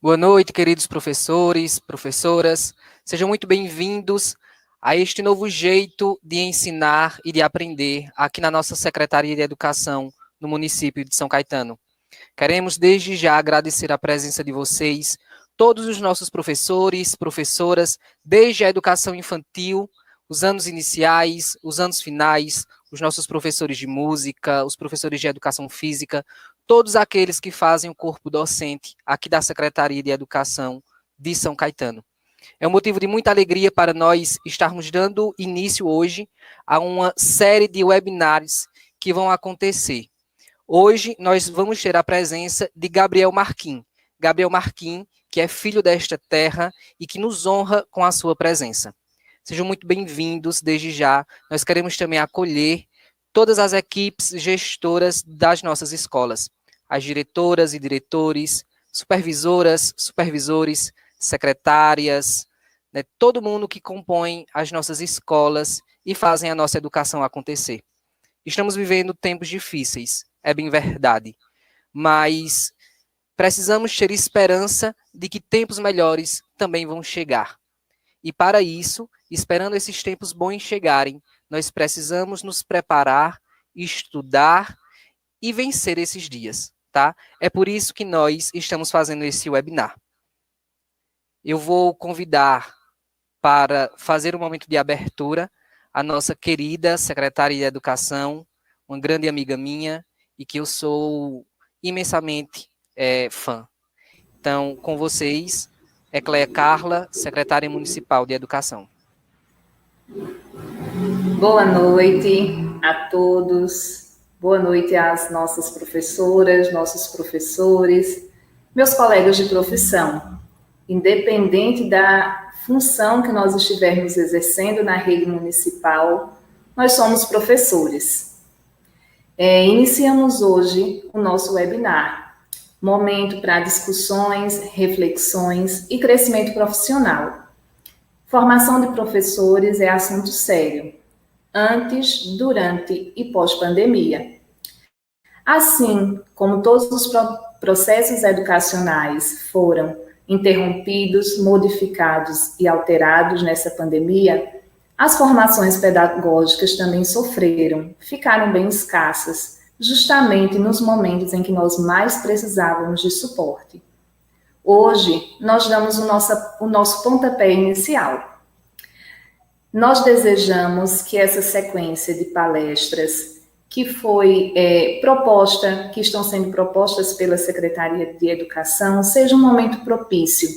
Boa noite, queridos professores, professoras. Sejam muito bem-vindos a este novo jeito de ensinar e de aprender aqui na nossa Secretaria de Educação no município de São Caetano. Queremos desde já agradecer a presença de vocês, todos os nossos professores, professoras, desde a educação infantil, os anos iniciais, os anos finais, os nossos professores de música, os professores de educação física, todos aqueles que fazem o corpo docente aqui da Secretaria de Educação de São Caetano. É um motivo de muita alegria para nós estarmos dando início hoje a uma série de webinars que vão acontecer. Hoje nós vamos ter a presença de Gabriel Marquim. Gabriel Marquim, que é filho desta terra e que nos honra com a sua presença. Sejam muito bem-vindos desde já. Nós queremos também acolher todas as equipes gestoras das nossas escolas. As diretoras e diretores, supervisoras, supervisores, secretárias, né, todo mundo que compõe as nossas escolas e fazem a nossa educação acontecer. Estamos vivendo tempos difíceis, é bem verdade, mas precisamos ter esperança de que tempos melhores também vão chegar. E para isso, esperando esses tempos bons chegarem, nós precisamos nos preparar, estudar e vencer esses dias, tá? É por isso que nós estamos fazendo esse webinar. Eu vou convidar para fazer um momento de abertura a nossa querida secretária de Educação, uma grande amiga minha e que eu sou imensamente fã. Então, com vocês, Ecleia Carla, secretária municipal de Educação. Boa noite a todos, boa noite às nossas professoras, nossos professores, meus colegas de profissão. Independente da função que nós estivermos exercendo na rede municipal, nós somos professores. Iniciamos hoje o nosso webinar, momento para discussões, reflexões e crescimento profissional. Formação de professores é assunto sério, antes, durante e pós-pandemia. Assim como todos os processos educacionais foram interrompidos, modificados e alterados nessa pandemia, as formações pedagógicas também sofreram, ficaram bem escassas, justamente nos momentos em que nós mais precisávamos de suporte. Hoje, nós damos o nosso pontapé inicial. Nós desejamos que essa sequência de palestras que foi proposta, que estão sendo propostas pela Secretaria de Educação, seja um momento propício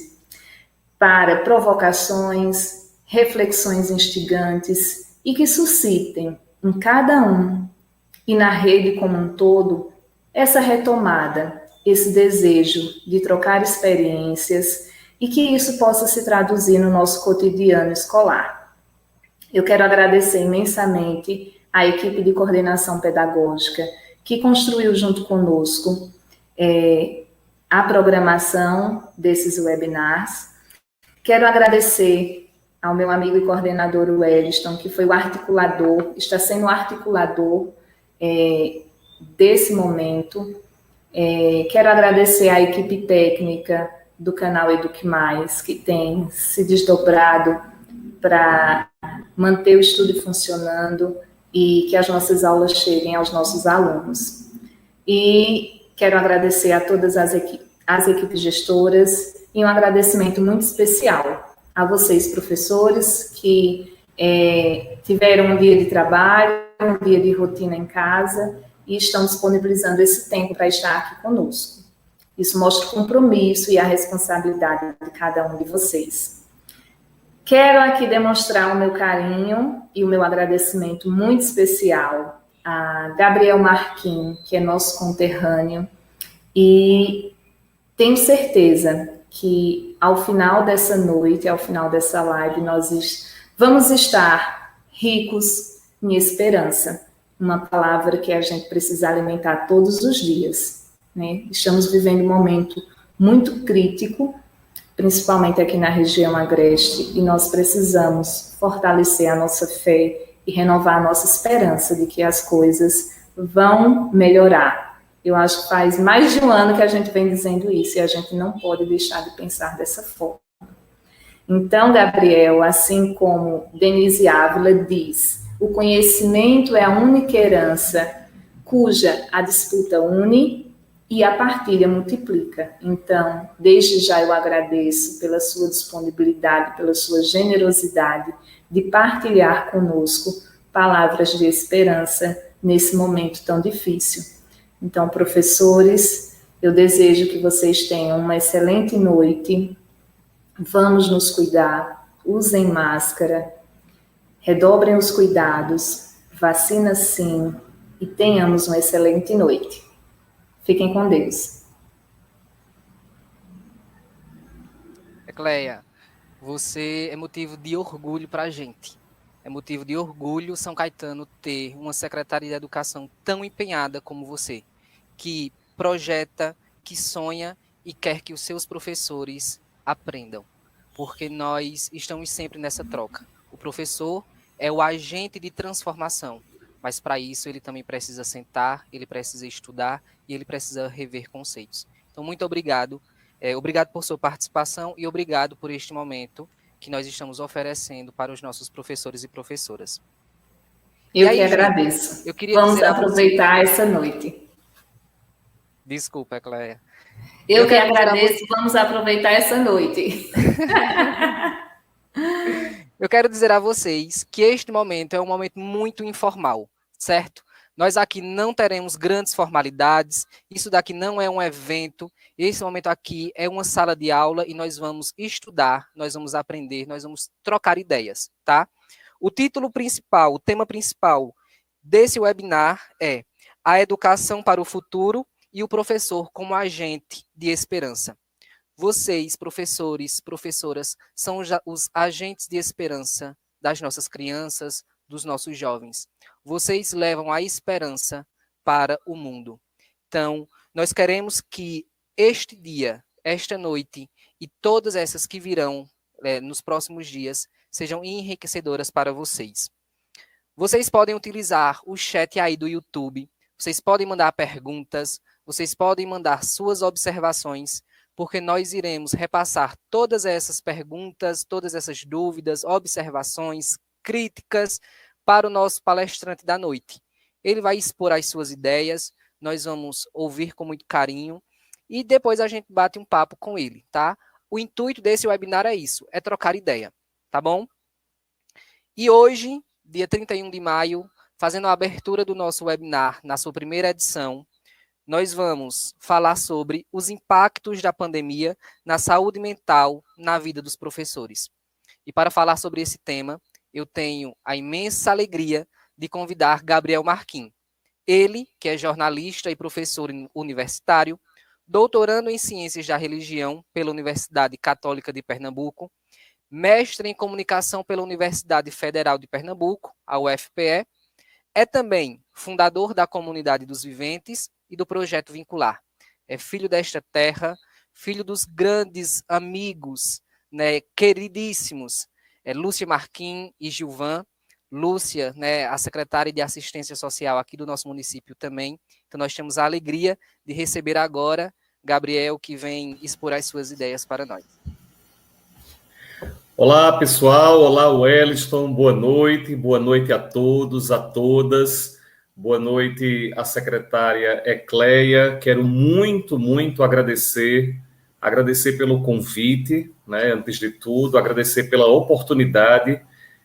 para provocações, reflexões instigantes e que suscitem em cada um e na rede como um todo essa retomada, esse desejo de trocar experiências e que isso possa se traduzir no nosso cotidiano escolar. Eu quero agradecer imensamente à equipe de coordenação pedagógica que construiu junto conosco a programação desses webinars. Quero agradecer ao meu amigo e coordenador Wellington, que foi o articulador, está sendo o articulador desse momento. Quero agradecer à equipe técnica do canal Eduque Mais, que tem se desdobrado para manter o estudo funcionando e que as nossas aulas cheguem aos nossos alunos. E quero agradecer a todas as equipes gestoras e um agradecimento muito especial a vocês, professores, que tiveram um dia de trabalho, um dia de rotina em casa e estão disponibilizando esse tempo para estar aqui conosco. Isso mostra o compromisso e a responsabilidade de cada um de vocês. Quero aqui demonstrar o meu carinho e o meu agradecimento muito especial a Gabriel Marquim, que é nosso conterrâneo, e tenho certeza que ao final dessa noite, ao final dessa live, nós vamos estar ricos em esperança, uma palavra que a gente precisa alimentar todos os dias, né? Estamos vivendo um momento muito crítico, principalmente aqui na região agreste, e nós precisamos fortalecer a nossa fé e renovar a nossa esperança de que as coisas vão melhorar. Eu acho que faz mais de um ano que a gente vem dizendo isso e a gente não pode deixar de pensar dessa forma. Então, Gabriel, assim como Denise Ávila diz, o conhecimento é a única herança cuja a disputa une e a partilha multiplica. Então, desde já eu agradeço pela sua disponibilidade, pela sua generosidade de partilhar conosco palavras de esperança nesse momento tão difícil. Então, professores, eu desejo que vocês tenham uma excelente noite. Vamos nos cuidar, usem máscara, redobrem os cuidados, vacina sim, e tenhamos uma excelente noite. Fiquem com Deus. Ecleia, você é motivo de orgulho para a gente. É motivo de orgulho São Caetano ter uma secretária de educação tão empenhada como você, que projeta, que sonha e quer que os seus professores aprendam, porque nós estamos sempre nessa troca. O professor é o agente de transformação, mas para isso ele também precisa sentar, ele precisa estudar e ele precisa rever conceitos. Então, muito obrigado. Obrigado por sua participação e obrigado por este momento que nós estamos oferecendo para os nossos professores e professoras. Eu que agradeço. Eu queria Vamos aproveitar essa noite. Desculpa, Ecleia. Eu que agradeço, vamos aproveitar essa noite. Eu quero dizer a vocês que este momento é um momento muito informal, certo? Nós aqui não teremos grandes formalidades, isso daqui não é um evento, esse momento aqui é uma sala de aula e nós vamos estudar, nós vamos aprender, nós vamos trocar ideias, tá? O título principal, o tema principal desse webinar é A Educação para o Futuro e o Professor como Agente de Esperança. Vocês, professores, professoras, são os agentes de esperança das nossas crianças, dos nossos jovens. Vocês levam a esperança para o mundo. Então, nós queremos que este dia, esta noite e todas essas que virão nos próximos dias sejam enriquecedoras para vocês. Vocês podem utilizar o chat aí do YouTube, vocês podem mandar perguntas, vocês podem mandar suas observações, porque nós iremos repassar todas essas perguntas, todas essas dúvidas, observações, críticas para o nosso palestrante da noite. Ele vai expor as suas ideias, nós vamos ouvir com muito carinho e depois a gente bate um papo com ele, tá? O intuito desse webinar é isso, é trocar ideia, tá bom? E hoje, dia 31 de maio, fazendo a abertura do nosso webinar, na sua primeira edição, nós vamos falar sobre os impactos da pandemia na saúde mental na vida dos professores. E para falar sobre esse tema, eu tenho a imensa alegria de convidar Gabriel Marquim. Ele, que é jornalista e professor universitário, doutorando em Ciências da Religião pela Universidade Católica de Pernambuco, mestre em Comunicação pela Universidade Federal de Pernambuco, a UFPE, é também fundador da Comunidade dos Viventes e do Projeto Vincular. É filho desta terra, filho dos grandes amigos, né, queridíssimos, Lúcia Marquim e Gilvan. Lúcia, né, a secretária de Assistência Social aqui do nosso município também. Então, nós temos a alegria de receber agora Gabriel, que vem expor as suas ideias para nós. Olá, pessoal. Olá, Wellington. Boa noite a todos, a todas. Boa noite à secretária Ecleia. Quero muito agradecer pelo convite, né? Antes de tudo, agradecer pela oportunidade.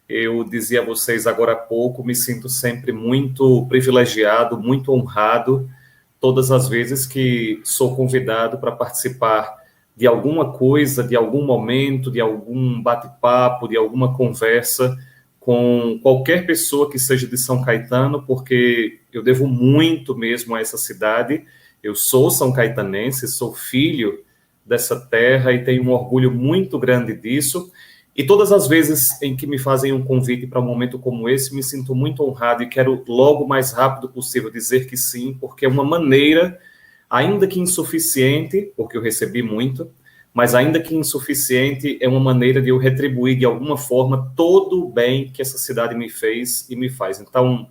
Eu dizia a vocês agora há pouco, me sinto sempre muito privilegiado, muito honrado, todas as vezes que sou convidado para participar de alguma coisa, de algum momento, de algum bate-papo, de alguma conversa com qualquer pessoa que seja de São Caetano, porque eu devo muito mesmo a essa cidade. Eu sou são caetanense, sou filho dessa terra e tenho um orgulho muito grande disso. E todas as vezes em que me fazem um convite para um momento como esse, me sinto muito honrado e quero logo o mais rápido possível dizer que sim, porque é uma maneira, ainda que insuficiente, porque eu recebi muito, mas ainda que insuficiente, é uma maneira de eu retribuir de alguma forma todo o bem que essa cidade me fez e me faz. Então,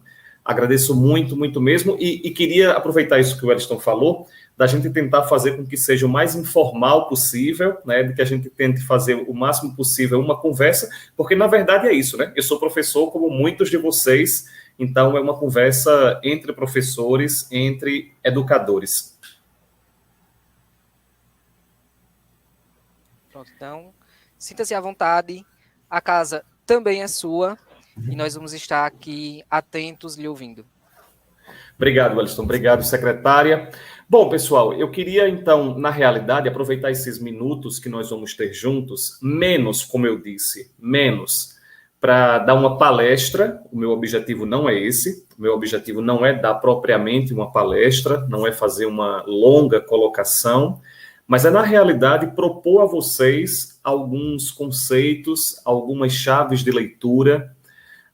Agradeço muito, muito mesmo, e queria aproveitar isso que o Wellington falou, da gente tentar fazer com que seja o mais informal possível, né, de que a gente tente fazer o máximo possível uma conversa, porque na verdade é isso, né? Eu sou professor como muitos de vocês, então é uma conversa entre professores, entre educadores. Pronto, então, sinta-se à vontade, a casa também é sua, e nós vamos estar aqui atentos lhe ouvindo. Obrigado, Wellington. Obrigado, secretária. Bom, pessoal, eu queria, então, na realidade, aproveitar esses minutos que nós vamos ter juntos, menos, como eu disse, menos para dar uma palestra. O meu objetivo não é esse. O meu objetivo não é dar propriamente uma palestra, não é fazer uma longa colocação, mas é, na realidade, propor a vocês alguns conceitos, algumas chaves de leitura,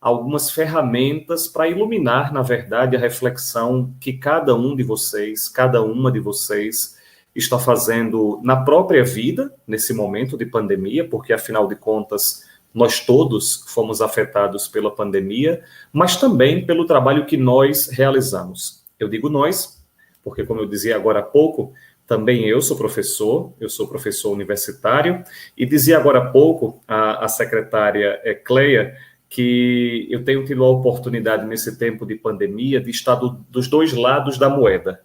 algumas ferramentas para iluminar, na verdade, a reflexão que cada um de vocês, cada uma de vocês está fazendo na própria vida, nesse momento de pandemia, porque, afinal de contas, nós todos fomos afetados pela pandemia, mas também pelo trabalho que nós realizamos. Eu digo nós, porque, como eu dizia agora há pouco, também eu sou professor universitário, e dizia agora há pouco a secretária Cleia, que eu tenho tido a oportunidade nesse tempo de pandemia de estar dos dois lados da moeda.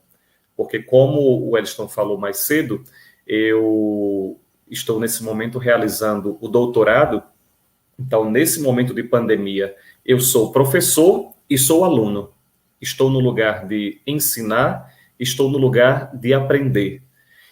Porque, como o Wellington falou mais cedo, eu estou nesse momento realizando o doutorado. Então, nesse momento de pandemia, eu sou professor e sou aluno. Estou no lugar de ensinar, estou no lugar de aprender.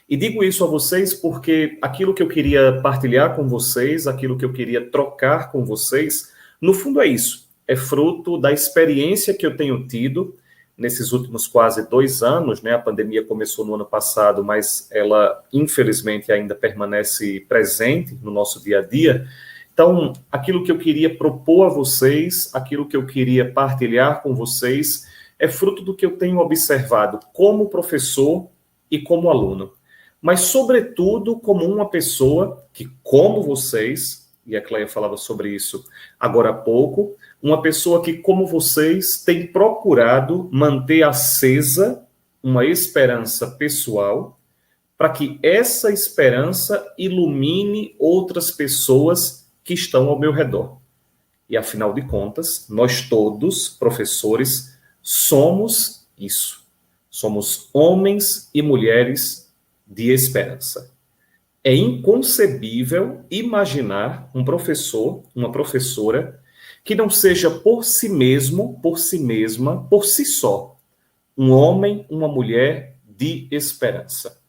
E digo isso a vocês porque aquilo que eu queria partilhar com vocês, aquilo que eu queria trocar com vocês, no fundo é isso, é fruto da experiência que eu tenho tido nesses últimos quase 2 anos, né? A pandemia começou no ano passado, mas ela, infelizmente, ainda permanece presente no nosso dia a dia. Então, aquilo que eu queria propor a vocês, aquilo que eu queria partilhar com vocês, é fruto do que eu tenho observado como professor e como aluno. Mas, sobretudo, como uma pessoa que, como vocês, e a Cleia falava sobre isso agora há pouco, uma pessoa que, como vocês, tem procurado manter acesa uma esperança pessoal para que essa esperança ilumine outras pessoas que estão ao meu redor. E, afinal de contas, nós todos, professores, somos isso. Somos homens e mulheres de esperança. É inconcebível imaginar um professor, uma professora, que não seja por si mesmo, por si mesma, por si só, um homem, uma mulher de esperança.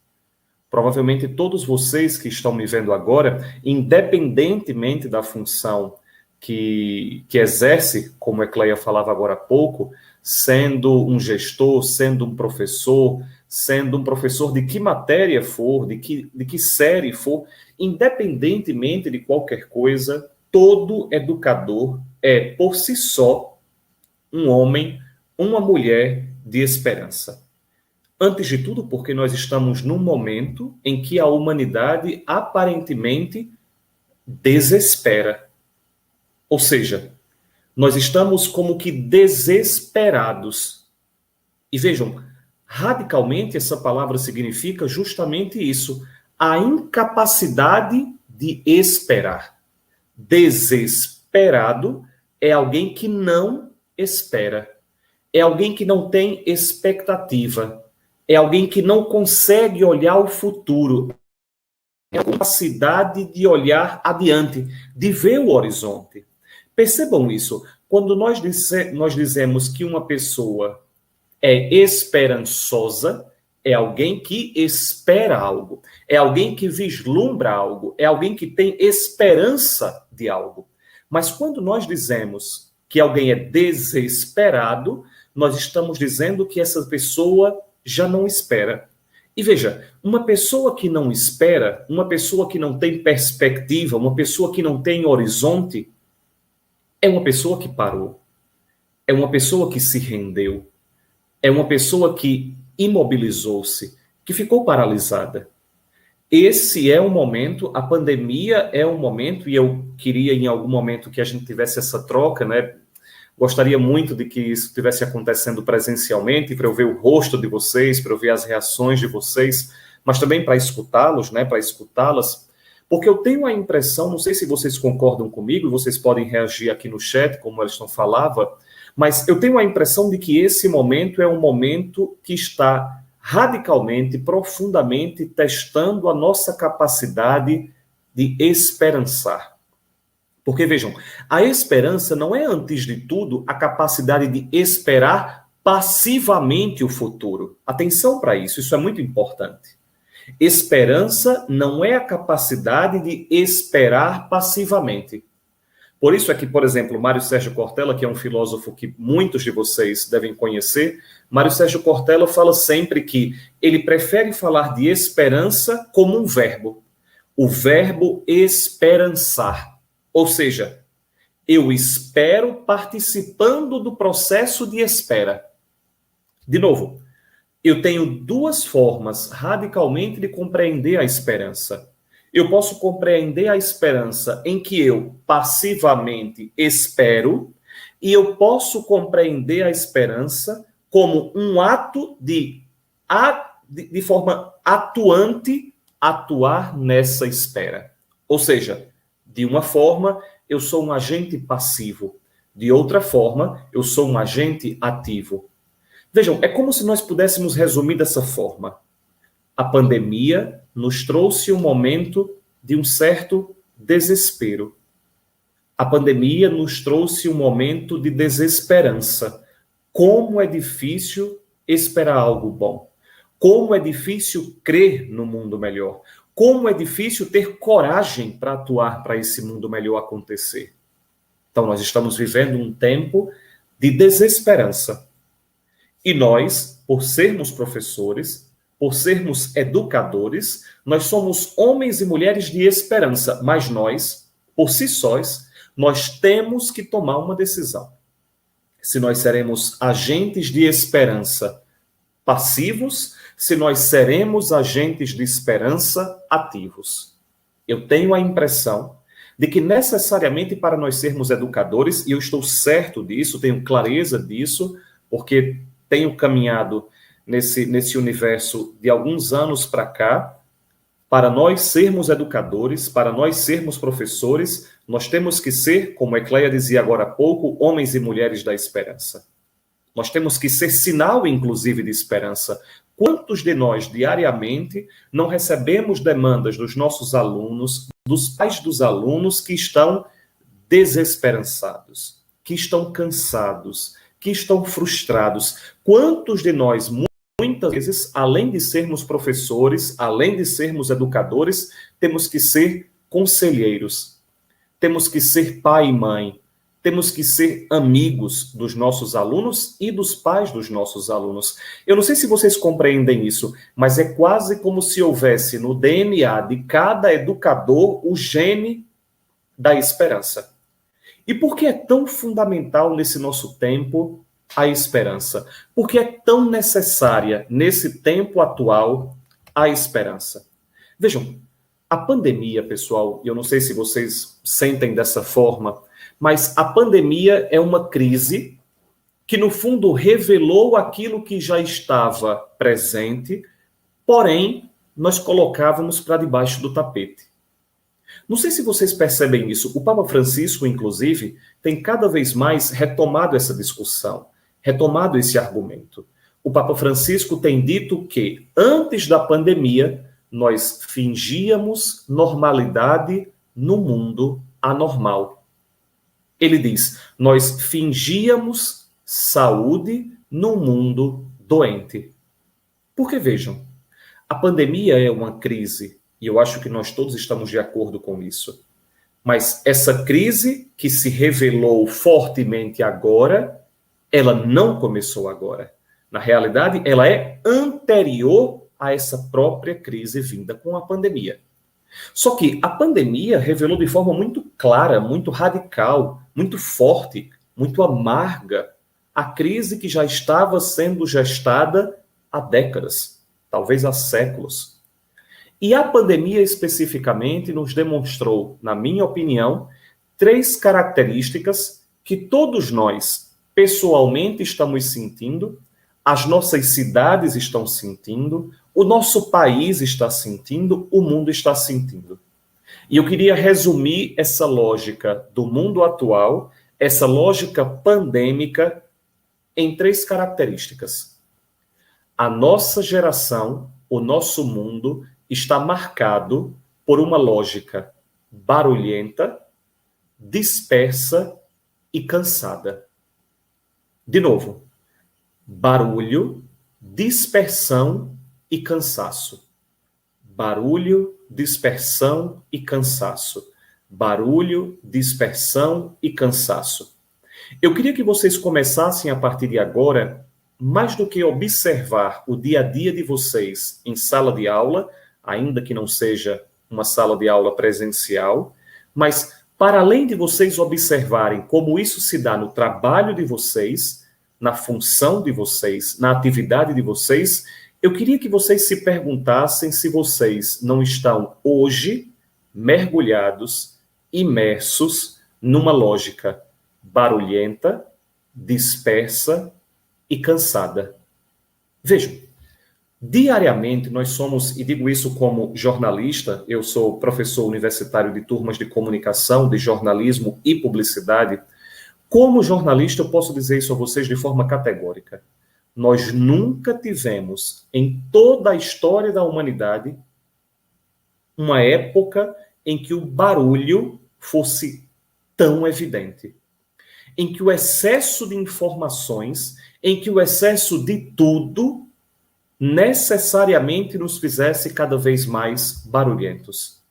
Provavelmente todos vocês que estão me vendo agora, independentemente da função que exerce, como a Cleia falava agora há pouco, sendo um gestor, sendo um professor de que matéria for, de que série for, independentemente de qualquer coisa, todo educador é, por si só, um homem, uma mulher de esperança. Antes de tudo, porque nós estamos num momento em que a humanidade aparentemente desespera. Ou seja, nós estamos como que desesperados. E vejam, radicalmente essa palavra significa justamente isso, a incapacidade de esperar. Desesperado é alguém que não espera, é alguém que não tem expectativa, é alguém que não consegue olhar o futuro, é a capacidade de olhar adiante, de ver o horizonte. Percebam isso, quando nós dizemos que uma pessoa é esperançosa, é alguém que espera algo, é alguém que vislumbra algo, é alguém que tem esperança de algo. Mas quando nós dizemos que alguém é desesperado, nós estamos dizendo que essa pessoa já não espera. E veja, uma pessoa que não espera, uma pessoa que não tem perspectiva, uma pessoa que não tem horizonte, é uma pessoa que parou, é uma pessoa que se rendeu, é uma pessoa que imobilizou-se, que ficou paralisada. Esse é um momento, a pandemia é um momento, e eu queria em algum momento que a gente tivesse essa troca, né? Gostaria muito de que isso estivesse acontecendo presencialmente, para eu ver o rosto de vocês, para eu ver as reações de vocês, mas também para escutá-los, né, para escutá-las, porque eu tenho a impressão, não sei se vocês concordam comigo, vocês podem reagir aqui no chat, como o Wellington falava, mas eu tenho a impressão de que esse momento é um momento que está radicalmente, profundamente testando a nossa capacidade de esperançar. Porque, vejam, a esperança não é, antes de tudo, a capacidade de esperar passivamente o futuro. Atenção para isso, isso é muito importante. Esperança não é a capacidade de esperar passivamente. Por isso é que, por exemplo, Mário Sérgio Cortella, que é um filósofo que muitos de vocês devem conhecer, Mário Sérgio Cortella fala sempre que ele prefere falar de esperança como um verbo. O verbo esperançar. Ou seja, eu espero participando do processo de espera. De novo, eu tenho duas formas radicalmente de compreender a esperança. Eu posso compreender a esperança em que eu passivamente espero, e eu posso compreender a esperança como um ato de forma atuante, atuar nessa espera. Ou seja, de uma forma, eu sou um agente passivo. De outra forma, eu sou um agente ativo. Vejam, é como se nós pudéssemos resumir dessa forma. A pandemia nos trouxe um momento de um certo desespero. A pandemia nos trouxe um momento de desesperança. Como é difícil esperar algo bom. Como é difícil crer no mundo melhor. Como é difícil ter coragem para atuar para esse mundo melhor acontecer. Então, nós estamos vivendo um tempo de desesperança. E nós, por sermos professores, por sermos educadores, nós somos homens e mulheres de esperança, mas nós, por si sós, nós temos que tomar uma decisão. Se nós seremos agentes de esperança passivos, se nós seremos agentes de esperança ativos. Eu tenho a impressão de que necessariamente para nós sermos educadores, e eu estou certo disso, tenho clareza disso, porque tenho caminhado nesse universo de alguns anos para cá, para nós sermos educadores, para nós sermos professores, nós temos que ser, como Ecleia dizia agora há pouco, homens e mulheres da esperança. Nós temos que ser sinal, inclusive, de esperança. Quantos de nós, diariamente, não recebemos demandas dos nossos alunos, dos pais dos alunos que estão desesperançados, que estão cansados, que estão frustrados? Quantos de nós, muitas vezes, além de sermos professores, além de sermos educadores, temos que ser conselheiros, temos que ser pai e mãe, temos que ser amigos dos nossos alunos e dos pais dos nossos alunos. Eu não sei se vocês compreendem isso, mas é quase como se houvesse no DNA de cada educador o gene da esperança. E por que é tão fundamental nesse nosso tempo a esperança? Por que é tão necessária nesse tempo atual a esperança? Vejam, a pandemia, pessoal, eu não sei se vocês sentem dessa forma, mas a pandemia é uma crise que, no fundo, revelou aquilo que já estava presente, porém, nós colocávamos para debaixo do tapete. Não sei se vocês percebem isso. O Papa Francisco, inclusive, tem cada vez mais retomado essa discussão, retomado esse argumento. O Papa Francisco tem dito que, antes da pandemia, nós fingíamos normalidade no mundo anormal. Ele diz, nós fingíamos saúde no mundo doente. Porque, vejam, a pandemia é uma crise, e eu acho que nós todos estamos de acordo com isso. Mas essa crise que se revelou fortemente agora, ela não começou agora. Na realidade, ela é anterior a essa própria crise vinda com a pandemia. Só que a pandemia revelou de forma muito clara, muito radical, muito forte, muito amarga, a crise que já estava sendo gestada há décadas, talvez há séculos. E a pandemia especificamente nos demonstrou, na minha opinião, 3 características que todos nós, pessoalmente estamos sentindo, as nossas cidades estão sentindo, o nosso país está sentindo, o mundo está sentindo. E eu queria resumir essa lógica do mundo atual, essa lógica pandêmica, em 3 características. A nossa geração, o nosso mundo, está marcado por uma lógica barulhenta, dispersa e cansada. De novo, barulho, dispersão e cansaço. Barulho, dispersão e cansaço. Barulho, dispersão e cansaço. Eu queria que vocês começassem a partir de agora, mais do que observar o dia a dia de vocês em sala de aula, ainda que não seja uma sala de aula presencial, mas para além de vocês observarem como isso se dá no trabalho de vocês, na função de vocês, na atividade de vocês, eu queria que vocês se perguntassem se vocês não estão hoje mergulhados, imersos numa lógica barulhenta, dispersa e cansada. Vejam, diariamente nós somos, e digo isso como jornalista, eu sou professor universitário de turmas de comunicação, de jornalismo e publicidade. Como jornalista, eu posso dizer isso a vocês de forma categórica. Nós nunca tivemos, em toda a história da humanidade, uma época em que o barulho fosse tão evidente. Em que o excesso de informações, em que o excesso de tudo, necessariamente nos fizesse cada vez mais barulhentos.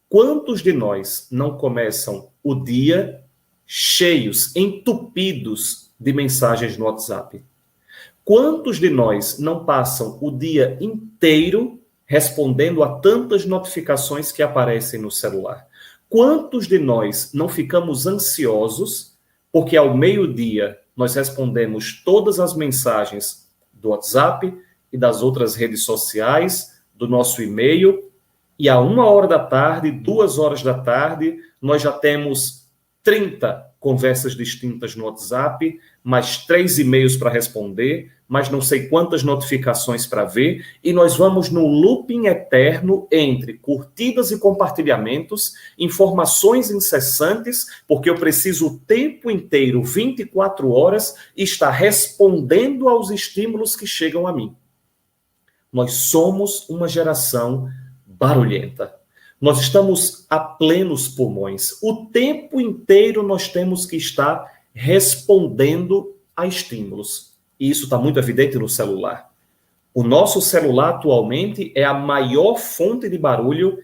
Quantos de nós não começam o dia cheios, entupidos de mensagens no WhatsApp? Quantos de nós não passam o dia inteiro respondendo a tantas notificações que aparecem no celular? Quantos de nós não ficamos ansiosos porque ao meio-dia nós respondemos todas as mensagens do WhatsApp e das outras redes sociais, do nosso e-mail, e a 1h da tarde, 2h da tarde, nós já temos 30 conversas distintas no WhatsApp, mais 3 e-mails para responder, mais não sei quantas notificações para ver, e nós vamos no looping eterno entre curtidas e compartilhamentos, informações incessantes, porque eu preciso o tempo inteiro, 24 horas, estar respondendo aos estímulos que chegam a mim. Nós somos uma geração barulhenta. Nós estamos a plenos pulmões. O tempo inteiro nós temos que estar respondendo a estímulos. E isso está muito evidente no celular. O nosso celular atualmente é a maior fonte de barulho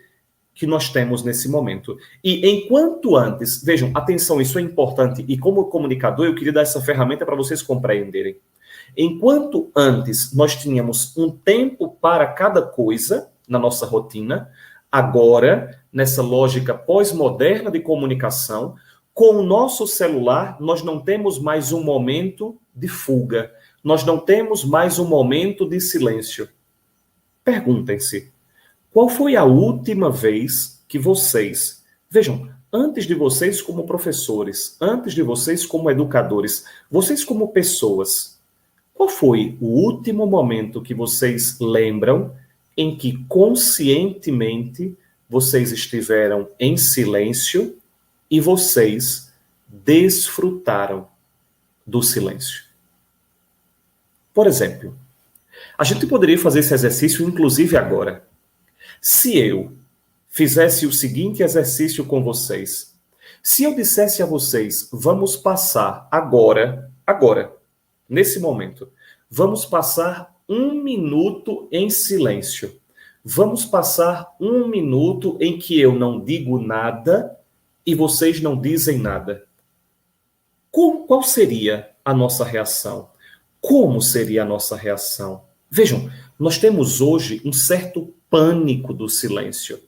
que nós temos nesse momento. E enquanto antes, vejam, atenção, isso é importante. E como comunicador, eu queria dar essa ferramenta para vocês compreenderem. Enquanto antes nós tínhamos um tempo para cada coisa na nossa rotina, agora, nessa lógica pós-moderna de comunicação, com o nosso celular, nós não temos mais um momento de fuga. Nós não temos mais um momento de silêncio. Perguntem-se, qual foi a última vez que vocês... Vejam, antes de vocês como professores, antes de vocês como educadores, vocês como pessoas, qual foi o último momento que vocês lembram em que conscientemente vocês estiveram em silêncio e vocês desfrutaram do silêncio? Por exemplo, a gente poderia fazer esse exercício inclusive agora. Se eu fizesse o seguinte exercício com vocês, se eu dissesse a vocês, vamos passar agora, nesse momento, vamos passar 1 minuto em silêncio. Vamos passar 1 minuto em que eu não digo nada e vocês não dizem nada. Qual seria a nossa reação? Como seria a nossa reação? Vejam, nós temos hoje um certo pânico do silêncio.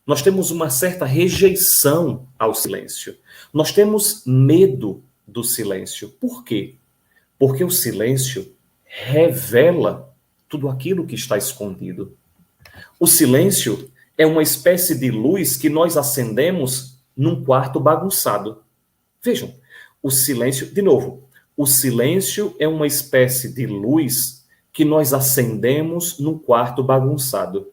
Nós temos uma certa rejeição ao silêncio. Nós temos medo do silêncio. Por quê? Porque o silêncio revela tudo aquilo que está escondido. O silêncio é uma espécie de luz que nós acendemos num quarto bagunçado. Vejam, o silêncio, de novo, o silêncio é uma espécie de luz que nós acendemos num quarto bagunçado.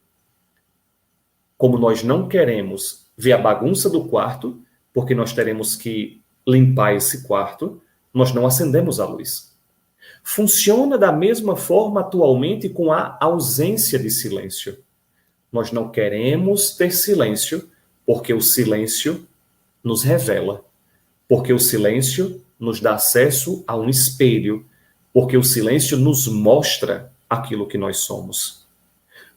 Como nós não queremos ver a bagunça do quarto, porque nós teremos que limpar esse quarto, nós não acendemos a luz. Funciona da mesma forma atualmente com a ausência de silêncio. Nós não queremos ter silêncio, porque o silêncio nos revela, porque o silêncio nos dá acesso a um espelho, porque o silêncio nos mostra aquilo que nós somos.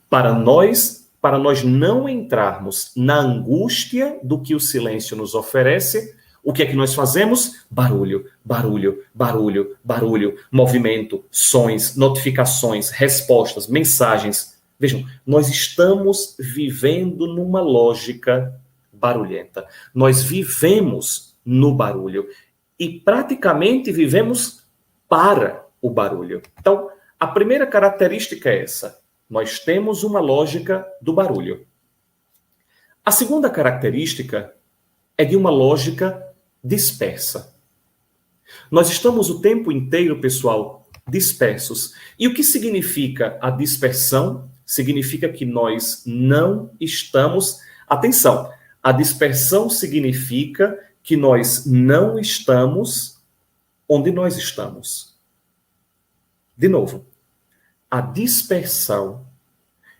Para nós não entrarmos na angústia do que o silêncio nos oferece, o que é que nós fazemos? Barulho, barulho, barulho, barulho, movimento, sons, notificações, respostas, mensagens. Vejam, nós estamos vivendo numa lógica barulhenta. Nós vivemos no barulho e praticamente vivemos para o barulho. Então, a primeira característica é essa. Nós temos uma lógica do barulho. A segunda característica é de uma lógica dispersa. Nós estamos o tempo inteiro, pessoal, dispersos. E o que significa a dispersão? Significa que nós não estamos... Atenção, a dispersão significa que nós não estamos onde nós estamos. De novo, a dispersão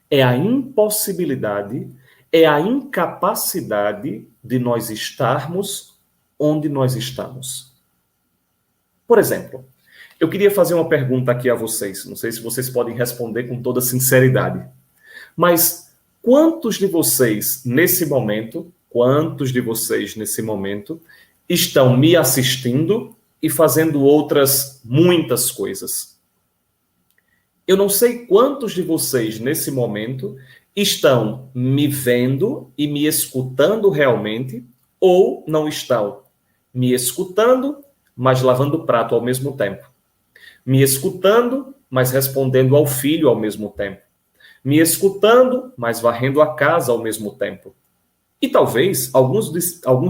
é a impossibilidade, é a incapacidade de nós estarmos onde nós estamos. Por exemplo, eu queria fazer uma pergunta aqui a vocês. Não sei se vocês podem responder com toda sinceridade. Mas quantos de vocês nesse momento estão me assistindo e fazendo outras muitas coisas? Eu não sei quantos de vocês nesse momento estão me vendo e me escutando realmente, ou não estão me escutando, mas lavando o prato ao mesmo tempo. Me escutando, mas respondendo ao filho ao mesmo tempo. Me escutando, mas varrendo a casa ao mesmo tempo. E talvez alguns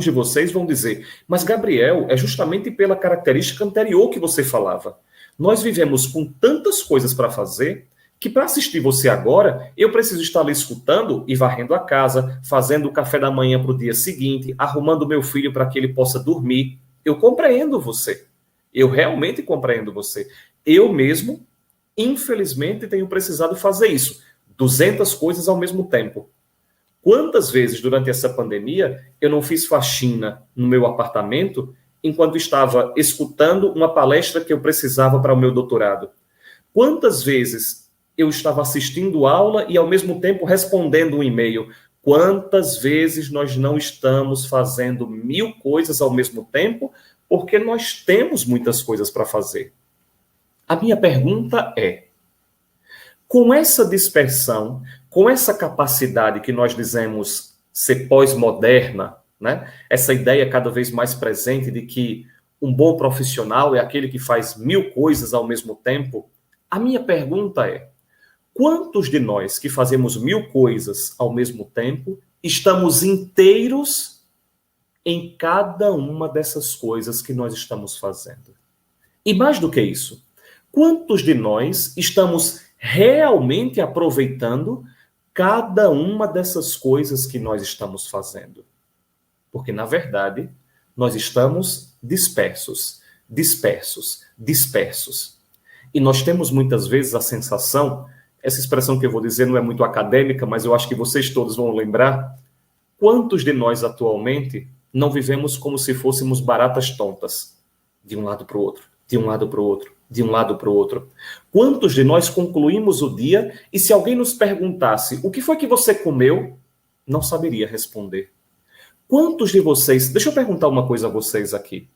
de vocês vão dizer, mas Gabriel, é justamente pela característica anterior que você falava. Nós vivemos com tantas coisas para fazer que para assistir você agora, eu preciso estar ali escutando e varrendo a casa, fazendo o café da manhã para o dia seguinte, arrumando meu filho para que ele possa dormir. Eu compreendo você. Eu realmente compreendo você. Eu mesmo, infelizmente, tenho precisado fazer isso. 200 coisas ao mesmo tempo. Quantas vezes durante essa pandemia eu não fiz faxina no meu apartamento enquanto estava escutando uma palestra que eu precisava para o meu doutorado? Quantas vezes eu estava assistindo aula e ao mesmo tempo respondendo um e-mail? Quantas vezes nós não estamos fazendo 1000 coisas ao mesmo tempo porque nós temos muitas coisas para fazer? A minha pergunta é, com essa dispersão, com essa capacidade que nós dizemos ser pós-moderna, né? Essa ideia cada vez mais presente de que um bom profissional é aquele que faz 1000 coisas ao mesmo tempo, a minha pergunta é, quantos de nós que fazemos 1000 coisas ao mesmo tempo estamos inteiros em cada uma dessas coisas que nós estamos fazendo? E mais do que isso, quantos de nós estamos realmente aproveitando cada uma dessas coisas que nós estamos fazendo? Porque, na verdade, nós estamos dispersos. E nós temos muitas vezes a sensação, essa expressão que eu vou dizer não é muito acadêmica, mas eu acho que vocês todos vão lembrar, quantos de nós atualmente não vivemos como se fôssemos baratas tontas, de um lado para o outro, de um lado para o outro, de um lado para o outro. Quantos de nós concluímos o dia e se alguém nos perguntasse o que foi que você comeu, não saberia responder. Quantos de vocês, deixa eu perguntar uma coisa a vocês aqui,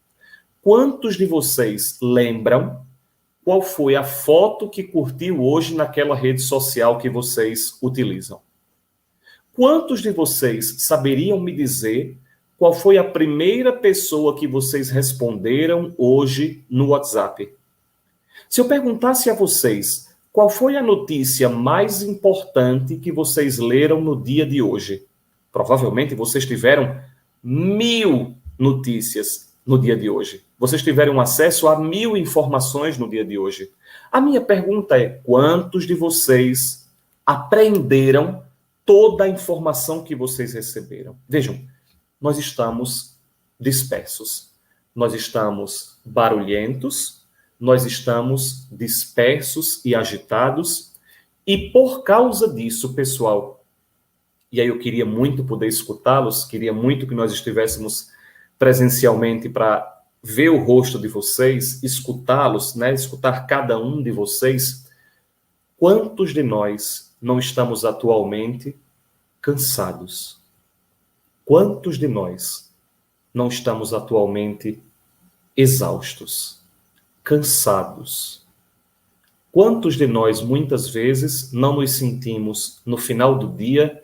quantos de vocês lembram qual foi a foto que curtiu hoje naquela rede social que vocês utilizam? Quantos de vocês saberiam me dizer qual foi a primeira pessoa que vocês responderam hoje no WhatsApp? Se eu perguntasse a vocês qual foi a notícia mais importante que vocês leram no dia de hoje, provavelmente vocês tiveram 1000 notícias no dia de hoje. vocês tiveram acesso a 1000 informações no dia de hoje. A minha pergunta é, quantos de vocês aprenderam toda a informação que vocês receberam? Vejam, nós estamos dispersos, nós estamos barulhentos, nós estamos dispersos e agitados, e por causa disso, pessoal, e aí eu queria muito poder escutá-los, queria muito que nós estivéssemos presencialmente para ver o rosto de vocês, escutá-los, né? Escutar cada um de vocês. Quantos de nós não estamos atualmente cansados? Quantos de nós não estamos atualmente exaustos, cansados? Quantos de nós, muitas vezes, não nos sentimos, no final do dia,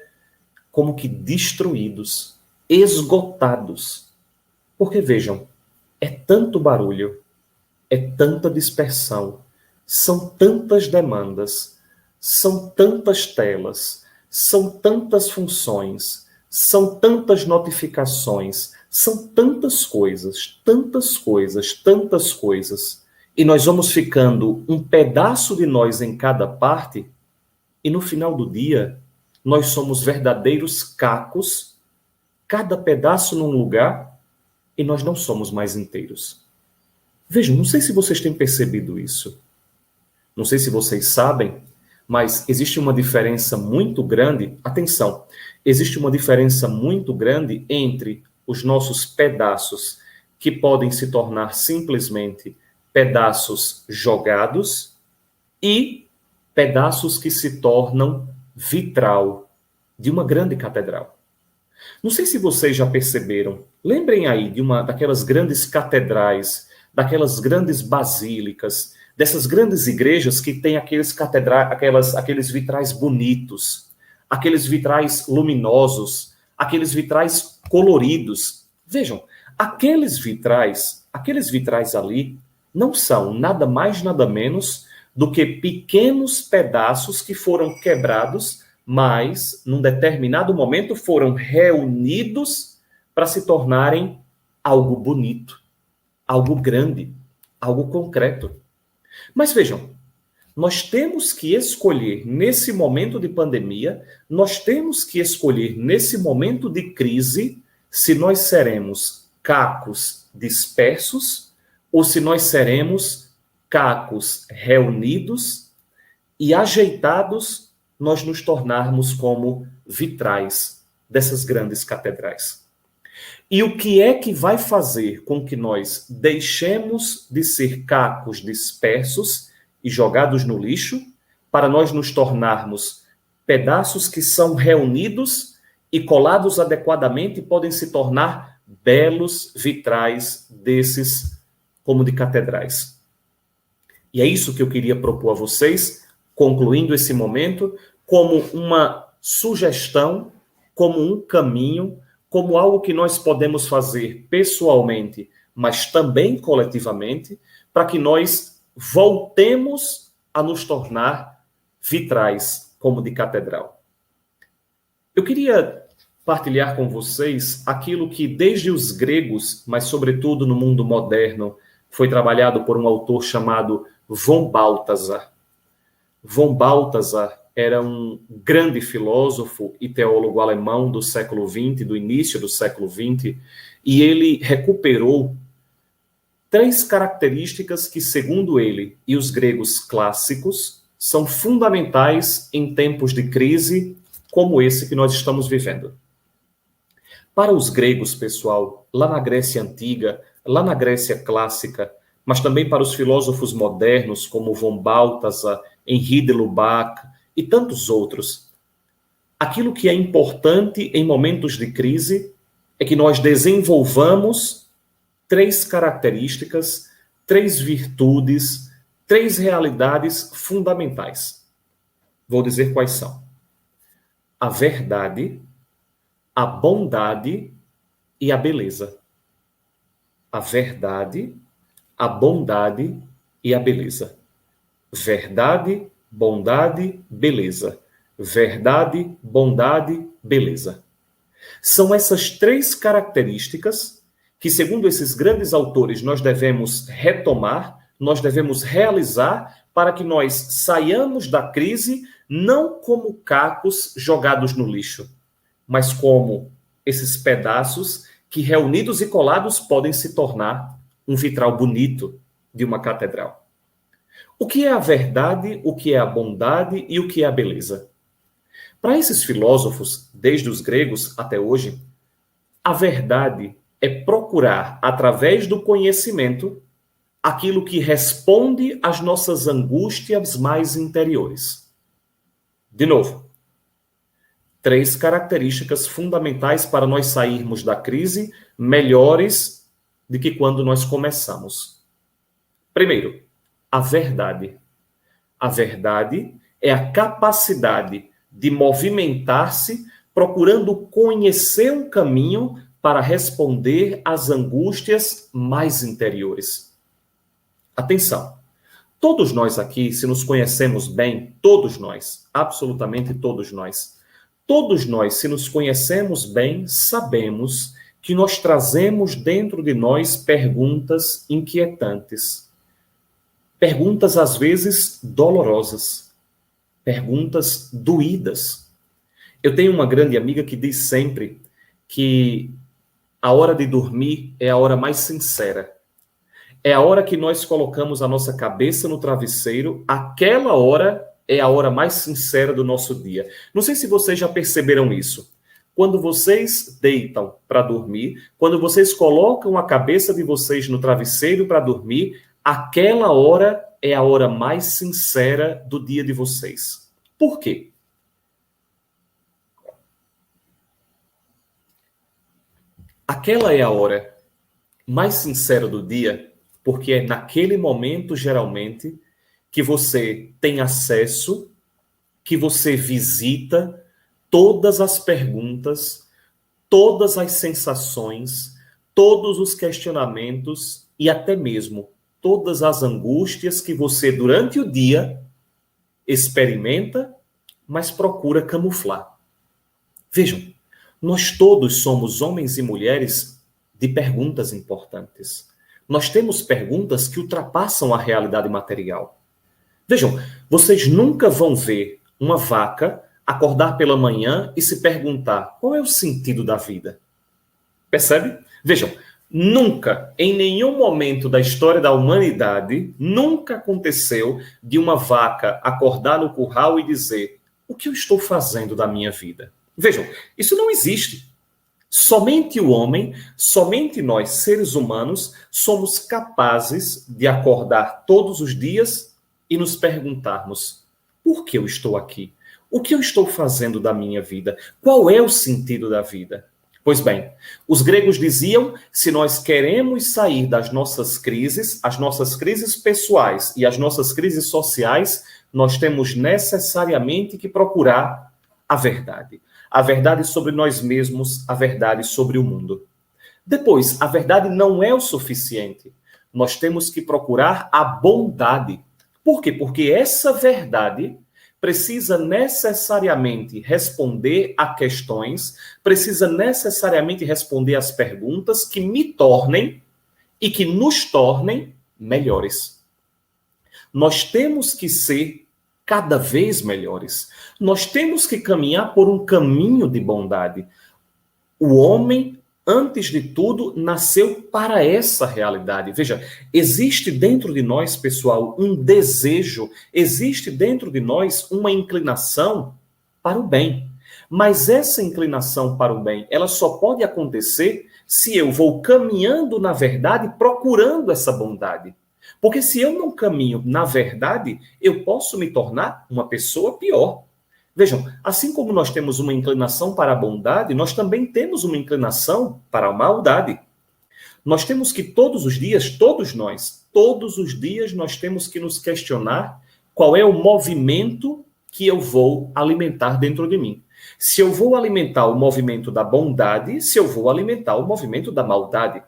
como que destruídos, esgotados? Porque, vejam, é tanto barulho, é tanta dispersão, são tantas demandas, são tantas telas, são tantas funções, são tantas notificações, são tantas coisas, tantas coisas, tantas coisas. E nós vamos ficando um pedaço de nós em cada parte, e no final do dia, nós somos verdadeiros cacos, cada pedaço num lugar, e nós não somos mais inteiros. Vejam, não sei se vocês têm percebido isso. Não sei se vocês sabem, mas existe uma diferença muito grande, atenção, existe uma diferença muito grande entre os nossos pedaços, que podem se tornar simplesmente pedaços jogados, e pedaços que se tornam vitral de uma grande catedral. Não sei se vocês já perceberam, lembrem aí de daquelas grandes catedrais, daquelas grandes basílicas, dessas grandes igrejas que têm aqueles vitrais bonitos, aqueles vitrais luminosos, aqueles vitrais coloridos. Vejam, aqueles vitrais ali não são nada mais, nada menos do que pequenos pedaços que foram quebrados, mas, num determinado momento, foram reunidos para se tornarem algo bonito, algo grande, algo concreto. Mas vejam, nós temos que escolher nesse momento de pandemia, nós temos que escolher nesse momento de crise, se nós seremos cacos dispersos ou se nós seremos cacos reunidos e ajeitados, nós nos tornarmos como vitrais dessas grandes catedrais. E o que é que vai fazer com que nós deixemos de ser cacos dispersos e jogados no lixo, para nós nos tornarmos pedaços que são reunidos e colados adequadamente e podem se tornar belos vitrais desses, como de catedrais? E é isso que eu queria propor a vocês, concluindo esse momento, como uma sugestão, como um caminho, como algo que nós podemos fazer pessoalmente, mas também coletivamente, para que nós voltemos a nos tornar vitrais, como de catedral. Eu queria partilhar com vocês aquilo que desde os gregos, mas sobretudo no mundo moderno, foi trabalhado por um autor chamado von Balthasar. Von Balthasar era um grande filósofo e teólogo alemão do século XX, do início do século XX, e ele recuperou 3 características que, segundo ele e os gregos clássicos, são fundamentais em tempos de crise como esse que nós estamos vivendo. Para os gregos, pessoal, lá na Grécia Antiga, lá na Grécia Clássica, mas também para os filósofos modernos como von Balthasar, Henri de Lubac e tantos outros, aquilo que é importante em momentos de crise é que nós desenvolvamos 3 características, 3 virtudes, 3 realidades fundamentais. Vou dizer quais são: a verdade, a bondade e a beleza. A verdade, a bondade e a beleza. Verdade, bondade, beleza. Verdade, bondade, beleza. São essas 3 características que, segundo esses grandes autores, nós devemos retomar, nós devemos realizar para que nós saiamos da crise não como cacos jogados no lixo, mas como esses pedaços que, reunidos e colados, podem se tornar um vitral bonito de uma catedral. O que é a verdade, o que é a bondade e o que é a beleza? Para esses filósofos, desde os gregos até hoje, a verdade é procurar, através do conhecimento, aquilo que responde às nossas angústias mais interiores. De novo, 3 características fundamentais para nós sairmos da crise melhores do que quando nós começamos. Primeiro, a verdade. A verdade é a capacidade de movimentar-se procurando conhecer um caminho para responder às angústias mais interiores. Atenção, todos nós aqui, se nos conhecemos bem, todos nós, absolutamente todos nós, se nos conhecemos bem, sabemos que nós trazemos dentro de nós perguntas inquietantes. Perguntas, às vezes, dolorosas. Perguntas doídas. Eu tenho uma grande amiga que diz sempre que a hora de dormir é a hora mais sincera. É a hora que nós colocamos a nossa cabeça no travesseiro, aquela hora é a hora mais sincera do nosso dia. Não sei se vocês já perceberam isso. Quando vocês deitam para dormir, quando vocês colocam a cabeça de vocês no travesseiro para dormir, aquela hora é a hora mais sincera do dia de vocês. Por quê? Aquela é a hora mais sincera do dia, porque é naquele momento, geralmente, que você tem acesso, que você visita todas as perguntas, todas as sensações, todos os questionamentos e até mesmo todas as angústias que você, durante o dia, experimenta, mas procura camuflar. Vejam, nós todos somos homens e mulheres de perguntas importantes. Nós temos perguntas que ultrapassam a realidade material. Vejam, vocês nunca vão ver uma vaca acordar pela manhã e se perguntar qual é o sentido da vida. Percebe? Vejam, nunca, em nenhum momento da história da humanidade, nunca aconteceu de uma vaca acordar no curral e dizer: o que eu estou fazendo da minha vida? Vejam, isso não existe. Somente o homem, somente nós, seres humanos, somos capazes de acordar todos os dias e nos perguntarmos: por que eu estou aqui? O que eu estou fazendo da minha vida? Qual é o sentido da vida? Pois bem, os gregos diziam: se nós queremos sair das nossas crises, as nossas crises pessoais e as nossas crises sociais, nós temos necessariamente que procurar a verdade. A verdade sobre nós mesmos, a verdade sobre o mundo. Depois, a verdade não é o suficiente. Nós temos que procurar a bondade. Por quê? Porque essa verdade precisa necessariamente responder a questões, precisa necessariamente responder às perguntas que me tornem e que nos tornem melhores. Nós temos que ser cada vez melhores. Nós temos que caminhar por um caminho de bondade. O homem, antes de tudo, nasceu para essa realidade. Veja, existe dentro de nós, pessoal, um desejo, existe dentro de nós uma inclinação para o bem. Mas essa inclinação para o bem, ela só pode acontecer se eu vou caminhando na verdade, procurando essa bondade. Porque se eu não caminho na verdade, eu posso me tornar uma pessoa pior. Vejam, assim como nós temos uma inclinação para a bondade, nós também temos uma inclinação para a maldade. Nós temos que todos os dias, todos os dias nós temos que nos questionar qual é o movimento que eu vou alimentar dentro de mim. Se eu vou alimentar o movimento da bondade, se eu vou alimentar o movimento da maldade.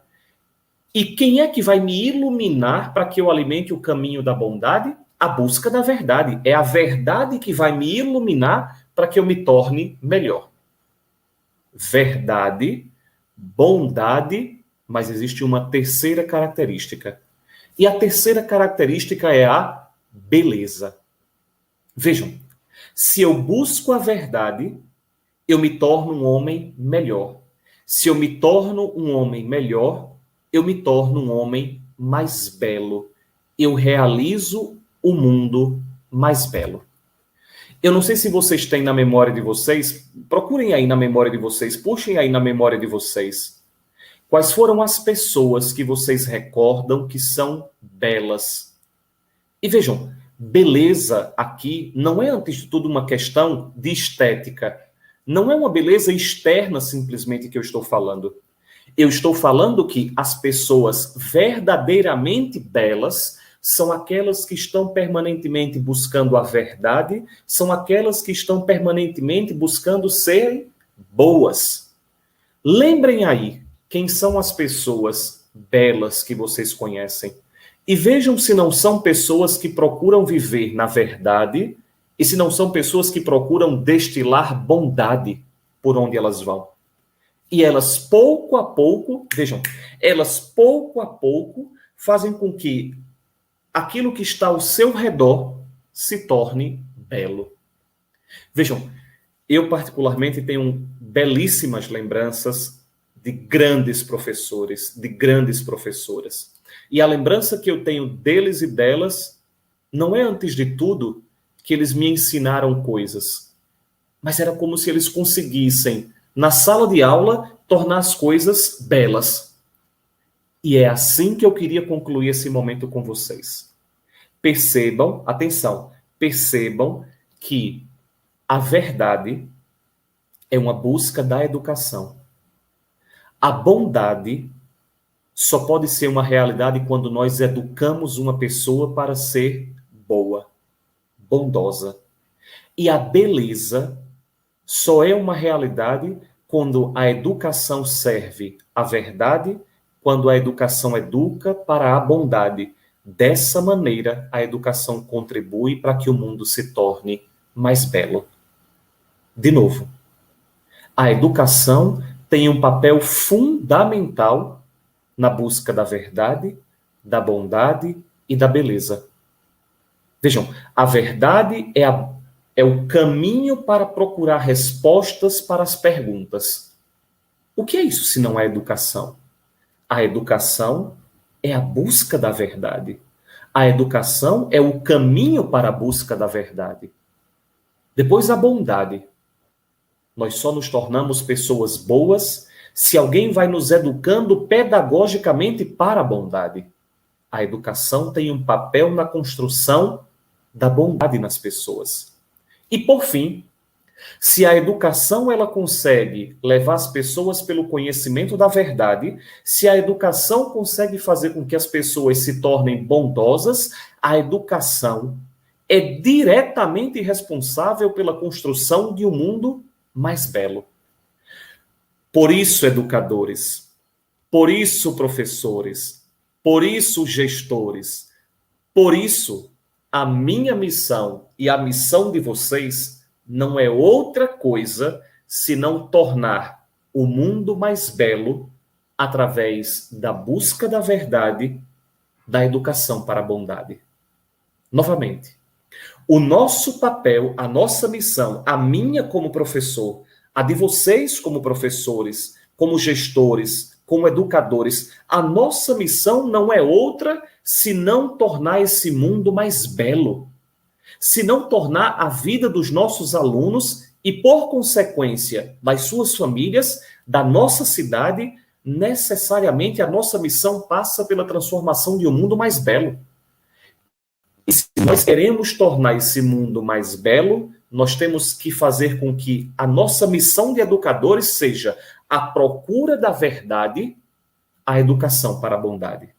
E quem é que vai me iluminar para que eu alimente o caminho da bondade? A busca da verdade. É a verdade que vai me iluminar para que eu me torne melhor. Verdade, bondade mas existe uma terceira característica. E a terceira característica é a beleza. Vejam, se eu busco a verdade, eu me torno um homem melhor. Se eu me torno um homem melhor, eu me torno um homem mais belo. Eu realizo o mundo mais belo. Eu não sei se vocês têm na memória de vocês, procurem aí na memória de vocês, puxem aí na memória de vocês. Quais foram as pessoas que vocês recordam que são belas? E vejam, beleza aqui não é, antes de tudo, uma questão de estética. Não é uma beleza externa, simplesmente, que eu estou falando. Eu estou falando que as pessoas verdadeiramente belas são aquelas que estão permanentemente buscando a verdade, são aquelas que estão permanentemente buscando serem boas. Lembrem aí quem são as pessoas belas que vocês conhecem. E vejam se não são pessoas que procuram viver na verdade e se não são pessoas que procuram destilar bondade por onde elas vão. E elas, pouco a pouco, vejam, elas pouco a pouco fazem com que aquilo que está ao seu redor se torne belo. Vejam, eu particularmente tenho belíssimas lembranças de grandes professores, de grandes professoras. E a lembrança que eu tenho deles e delas não é, antes de tudo, que eles me ensinaram coisas, mas era como se eles conseguissem, na sala de aula, tornar as coisas belas. E é assim que eu queria concluir esse momento com vocês. Percebam, atenção, percebam que a verdade é uma busca da educação. A bondade só pode ser uma realidade quando nós educamos uma pessoa para ser boa, bondosa. E a beleza só é uma realidade quando a educação serve à verdade, quando a educação educa para a bondade. Dessa maneira, a educação contribui para que o mundo se torne mais belo. De novo, a educação tem um papel fundamental na busca da verdade, da bondade e da beleza. Vejam, a verdade é o caminho para procurar respostas para as perguntas. O que é isso se não é educação? A educação é a busca da verdade. A educação é o caminho para a busca da verdade. Depois, a bondade. Nós só nos tornamos pessoas boas se alguém vai nos educando pedagogicamente para a bondade. A educação tem um papel na construção da bondade nas pessoas. E, por fim, se a educação ela consegue levar as pessoas pelo conhecimento da verdade, se a educação consegue fazer com que as pessoas se tornem bondosas, a educação é diretamente responsável pela construção de um mundo mais belo. Por isso, educadores, por isso, professores, por isso, gestores, por isso, a minha missão e a missão de vocês não é outra coisa senão tornar o mundo mais belo através da busca da verdade, da educação para a bondade. Novamente, o nosso papel, a nossa missão, a minha como professor, a de vocês como professores, como gestores, como educadores, a nossa missão não é outra senão tornar esse mundo mais belo, senão tornar a vida dos nossos alunos e, por consequência, das suas famílias, da nossa cidade, necessariamente a nossa missão passa pela transformação de um mundo mais belo. E se nós queremos tornar esse mundo mais belo, nós temos que fazer com que a nossa missão de educadores seja a procura da verdade, a educação para a bondade.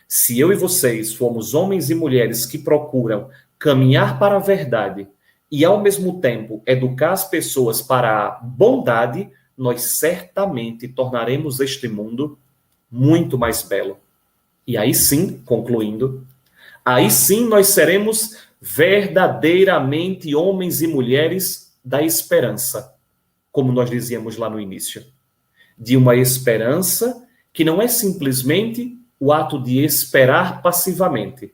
Se eu e vocês formos homens e mulheres que procuram caminhar para a verdade e, ao mesmo tempo, educar as pessoas para a bondade, nós certamente tornaremos este mundo muito mais belo. E aí sim, concluindo, aí sim nós seremos verdadeiramente homens e mulheres da esperança, como nós dizíamos lá no início. De uma esperança que não é simplesmente o ato de esperar passivamente,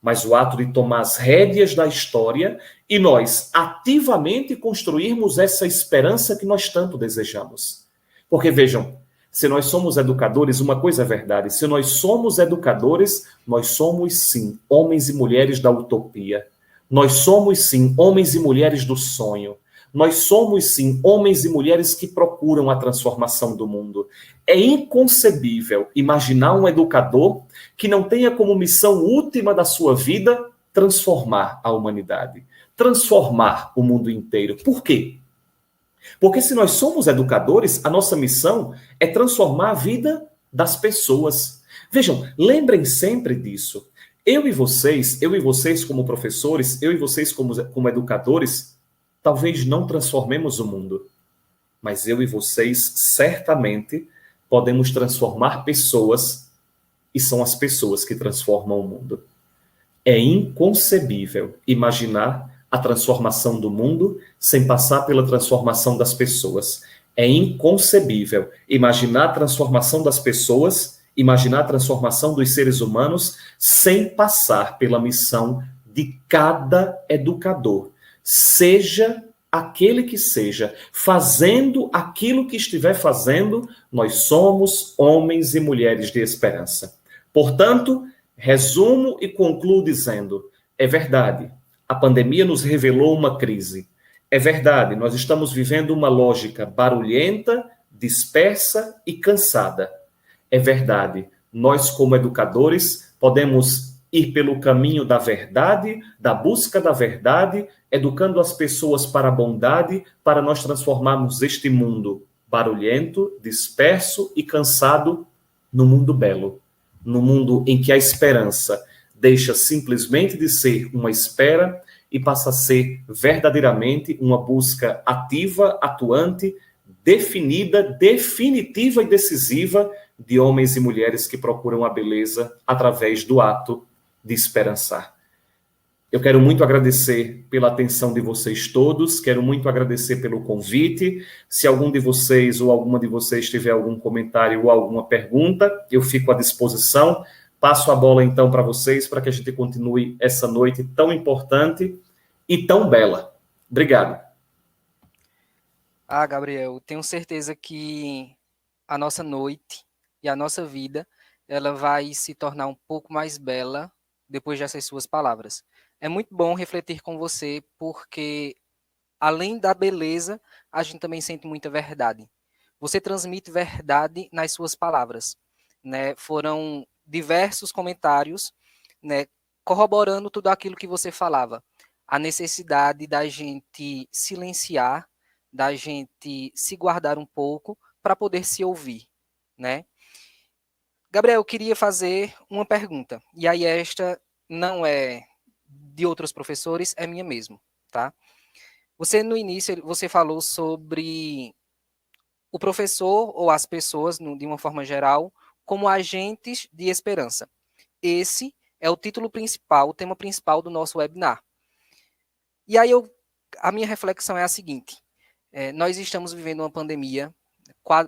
mas o ato de tomar as rédeas da história e nós ativamente construirmos essa esperança que nós tanto desejamos. Porque vejam, se nós somos educadores, uma coisa é verdade, se nós somos educadores, nós somos sim homens e mulheres da utopia. Nós somos sim homens e mulheres do sonho. Nós somos sim homens e mulheres que procuram a transformação do mundo. É inconcebível imaginar um educador que não tenha como missão última da sua vida transformar a humanidade, transformar o mundo inteiro. Por quê? Porque se nós somos educadores, a nossa missão é transformar a vida das pessoas. Vejam, lembrem sempre disso. Eu e vocês como professores, eu e vocês como educadores, talvez não transformemos o mundo, mas eu e vocês certamente podemos transformar pessoas e são as pessoas que transformam o mundo. É inconcebível imaginar a transformação do mundo sem passar pela transformação das pessoas. É inconcebível imaginar a transformação das pessoas, imaginar a transformação dos seres humanos sem passar pela missão de cada educador. Seja aquele que seja, fazendo aquilo que estiver fazendo, nós somos homens e mulheres de esperança. Portanto, resumo e concluo dizendo, é verdade, a pandemia nos revelou uma crise. É verdade, nós estamos vivendo uma lógica barulhenta, dispersa e cansada. É verdade, nós como educadores podemos ir pelo caminho da verdade, da busca da verdade, educando as pessoas para a bondade, para nós transformarmos este mundo barulhento, disperso e cansado no mundo belo, no mundo em que a esperança deixa simplesmente de ser uma espera e passa a ser verdadeiramente uma busca ativa, atuante, definida, definitiva e decisiva de homens e mulheres que procuram a beleza através do ato de esperançar. Eu quero muito agradecer pela atenção de vocês todos, quero muito agradecer pelo convite. Se algum de vocês ou alguma de vocês tiver algum comentário ou alguma pergunta, eu fico à disposição. Passo a bola então para vocês, para que a gente continue essa noite tão importante e tão bela. Obrigado. Gabriel, tenho certeza que a nossa noite e a nossa vida, ela vai se tornar um pouco mais bela depois dessas suas palavras. É muito bom refletir com você, porque além da beleza, a gente também sente muita verdade. Você transmite verdade nas suas palavras, né? Foram diversos comentários, né, corroborando tudo aquilo que você falava. A necessidade da gente silenciar, da gente se guardar um pouco para poder se ouvir, né? Gabriel, eu queria fazer uma pergunta, e aí esta não é de outros professores, é minha mesmo, tá? Você, no início, você falou sobre o professor ou as pessoas, de uma forma geral, como agentes de esperança. Esse é o título principal, o tema principal do nosso webinar. E aí a minha reflexão é a seguinte, nós estamos vivendo uma pandemia,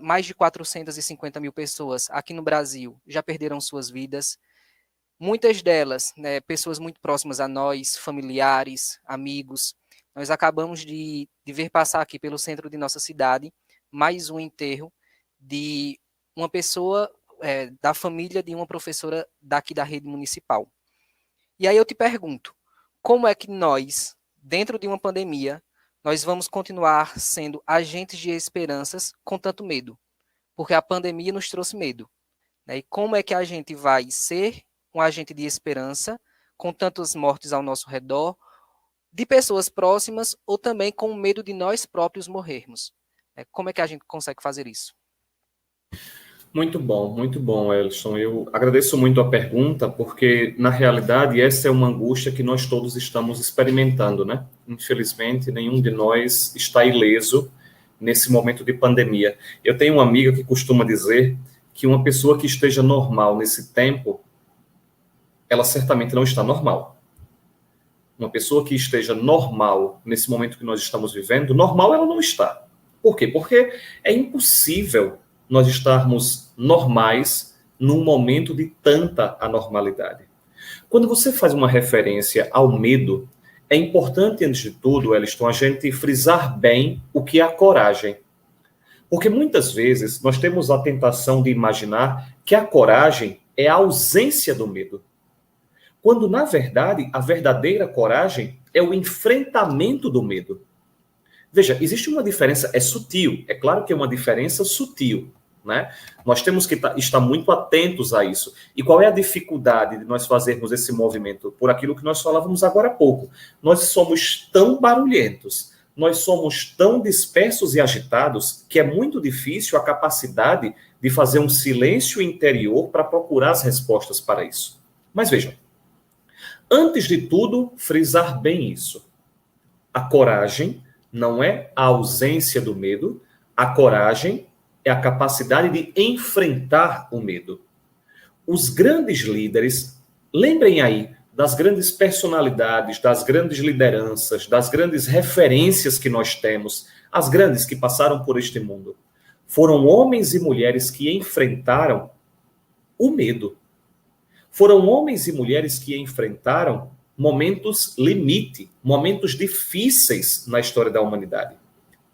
mais de 450 mil pessoas aqui no Brasil já perderam suas vidas, muitas delas, né, pessoas muito próximas a nós, familiares, amigos. Nós acabamos de ver passar aqui pelo centro de nossa cidade mais um enterro de uma pessoa da família de uma professora daqui da rede municipal. E aí eu te pergunto, como é que nós, dentro de uma pandemia, nós vamos continuar sendo agentes de esperanças com tanto medo? Porque a pandemia nos trouxe medo, né? E como é que a gente vai ser um agente de esperança com tantas mortes ao nosso redor, de pessoas próximas ou também com medo de nós próprios morrermos? Como é que a gente consegue fazer isso? Muito bom, Elson. Eu agradeço muito a pergunta, porque, na realidade, essa é uma angústia que nós todos estamos experimentando, né? Infelizmente, nenhum de nós está ileso nesse momento de pandemia. Eu tenho uma amiga que costuma dizer que uma pessoa que esteja normal nesse tempo, ela certamente não está normal. Uma pessoa que esteja normal nesse momento que nós estamos vivendo, normal ela não está. Por quê? Porque é impossível nós estarmos normais num momento de tanta anormalidade. Quando você faz uma referência ao medo, é importante, antes de tudo, Wellington, a gente frisar bem o que é a coragem. Porque muitas vezes nós temos a tentação de imaginar que a coragem é a ausência do medo. Quando, na verdade, a verdadeira coragem é o enfrentamento do medo. Veja, existe uma diferença, é sutil, é claro que é uma diferença sutil, né? Nós temos que estar muito atentos a isso. E qual é a dificuldade de nós fazermos esse movimento? Por aquilo que nós falávamos agora há pouco. Nós somos tão barulhentos, nós somos tão dispersos e agitados, que é muito difícil a capacidade de fazer um silêncio interior para procurar as respostas para isso. Mas vejam, antes de tudo, frisar bem isso. A coragem não é a ausência do medo, a coragem é a capacidade de enfrentar o medo. Os grandes líderes, lembrem aí das grandes personalidades, das grandes lideranças, das grandes referências que nós temos, as grandes que passaram por este mundo, foram homens e mulheres que enfrentaram o medo. Foram homens e mulheres que enfrentaram momentos limite, momentos difíceis na história da humanidade.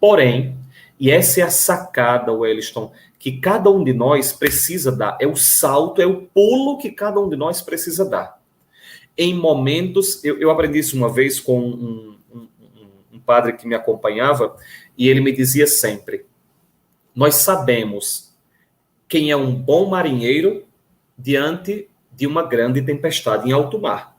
Porém, e essa é a sacada, Wellington, que cada um de nós precisa dar, é o salto, é o pulo que cada um de nós precisa dar. Em momentos, eu aprendi isso uma vez com um padre que me acompanhava, e ele me dizia sempre, nós sabemos quem é um bom marinheiro diante de uma grande tempestade em alto mar.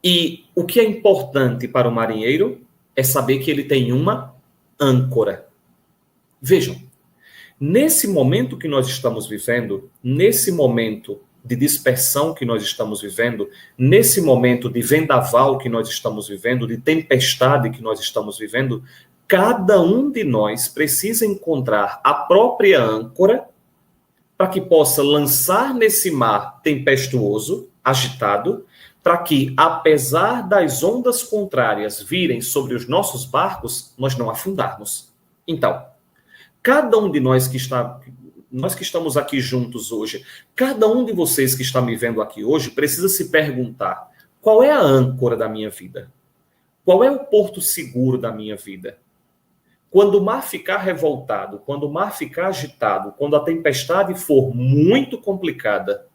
E o que é importante para o marinheiro é saber que ele tem uma âncora. Vejam, nesse momento que nós estamos vivendo, nesse momento de dispersão que nós estamos vivendo, nesse momento de vendaval que nós estamos vivendo, de tempestade que nós estamos vivendo, cada um de nós precisa encontrar a própria âncora para que possa lançar nesse mar tempestuoso, agitado, para que, apesar das ondas contrárias virem sobre os nossos barcos, nós não afundarmos. Então, cada um de nós nós que estamos aqui juntos hoje, cada um de vocês que está me vendo aqui hoje, precisa se perguntar, qual é a âncora da minha vida? Qual é o porto seguro da minha vida? Quando o mar ficar revoltado, quando o mar ficar agitado, quando a tempestade for muito complicada,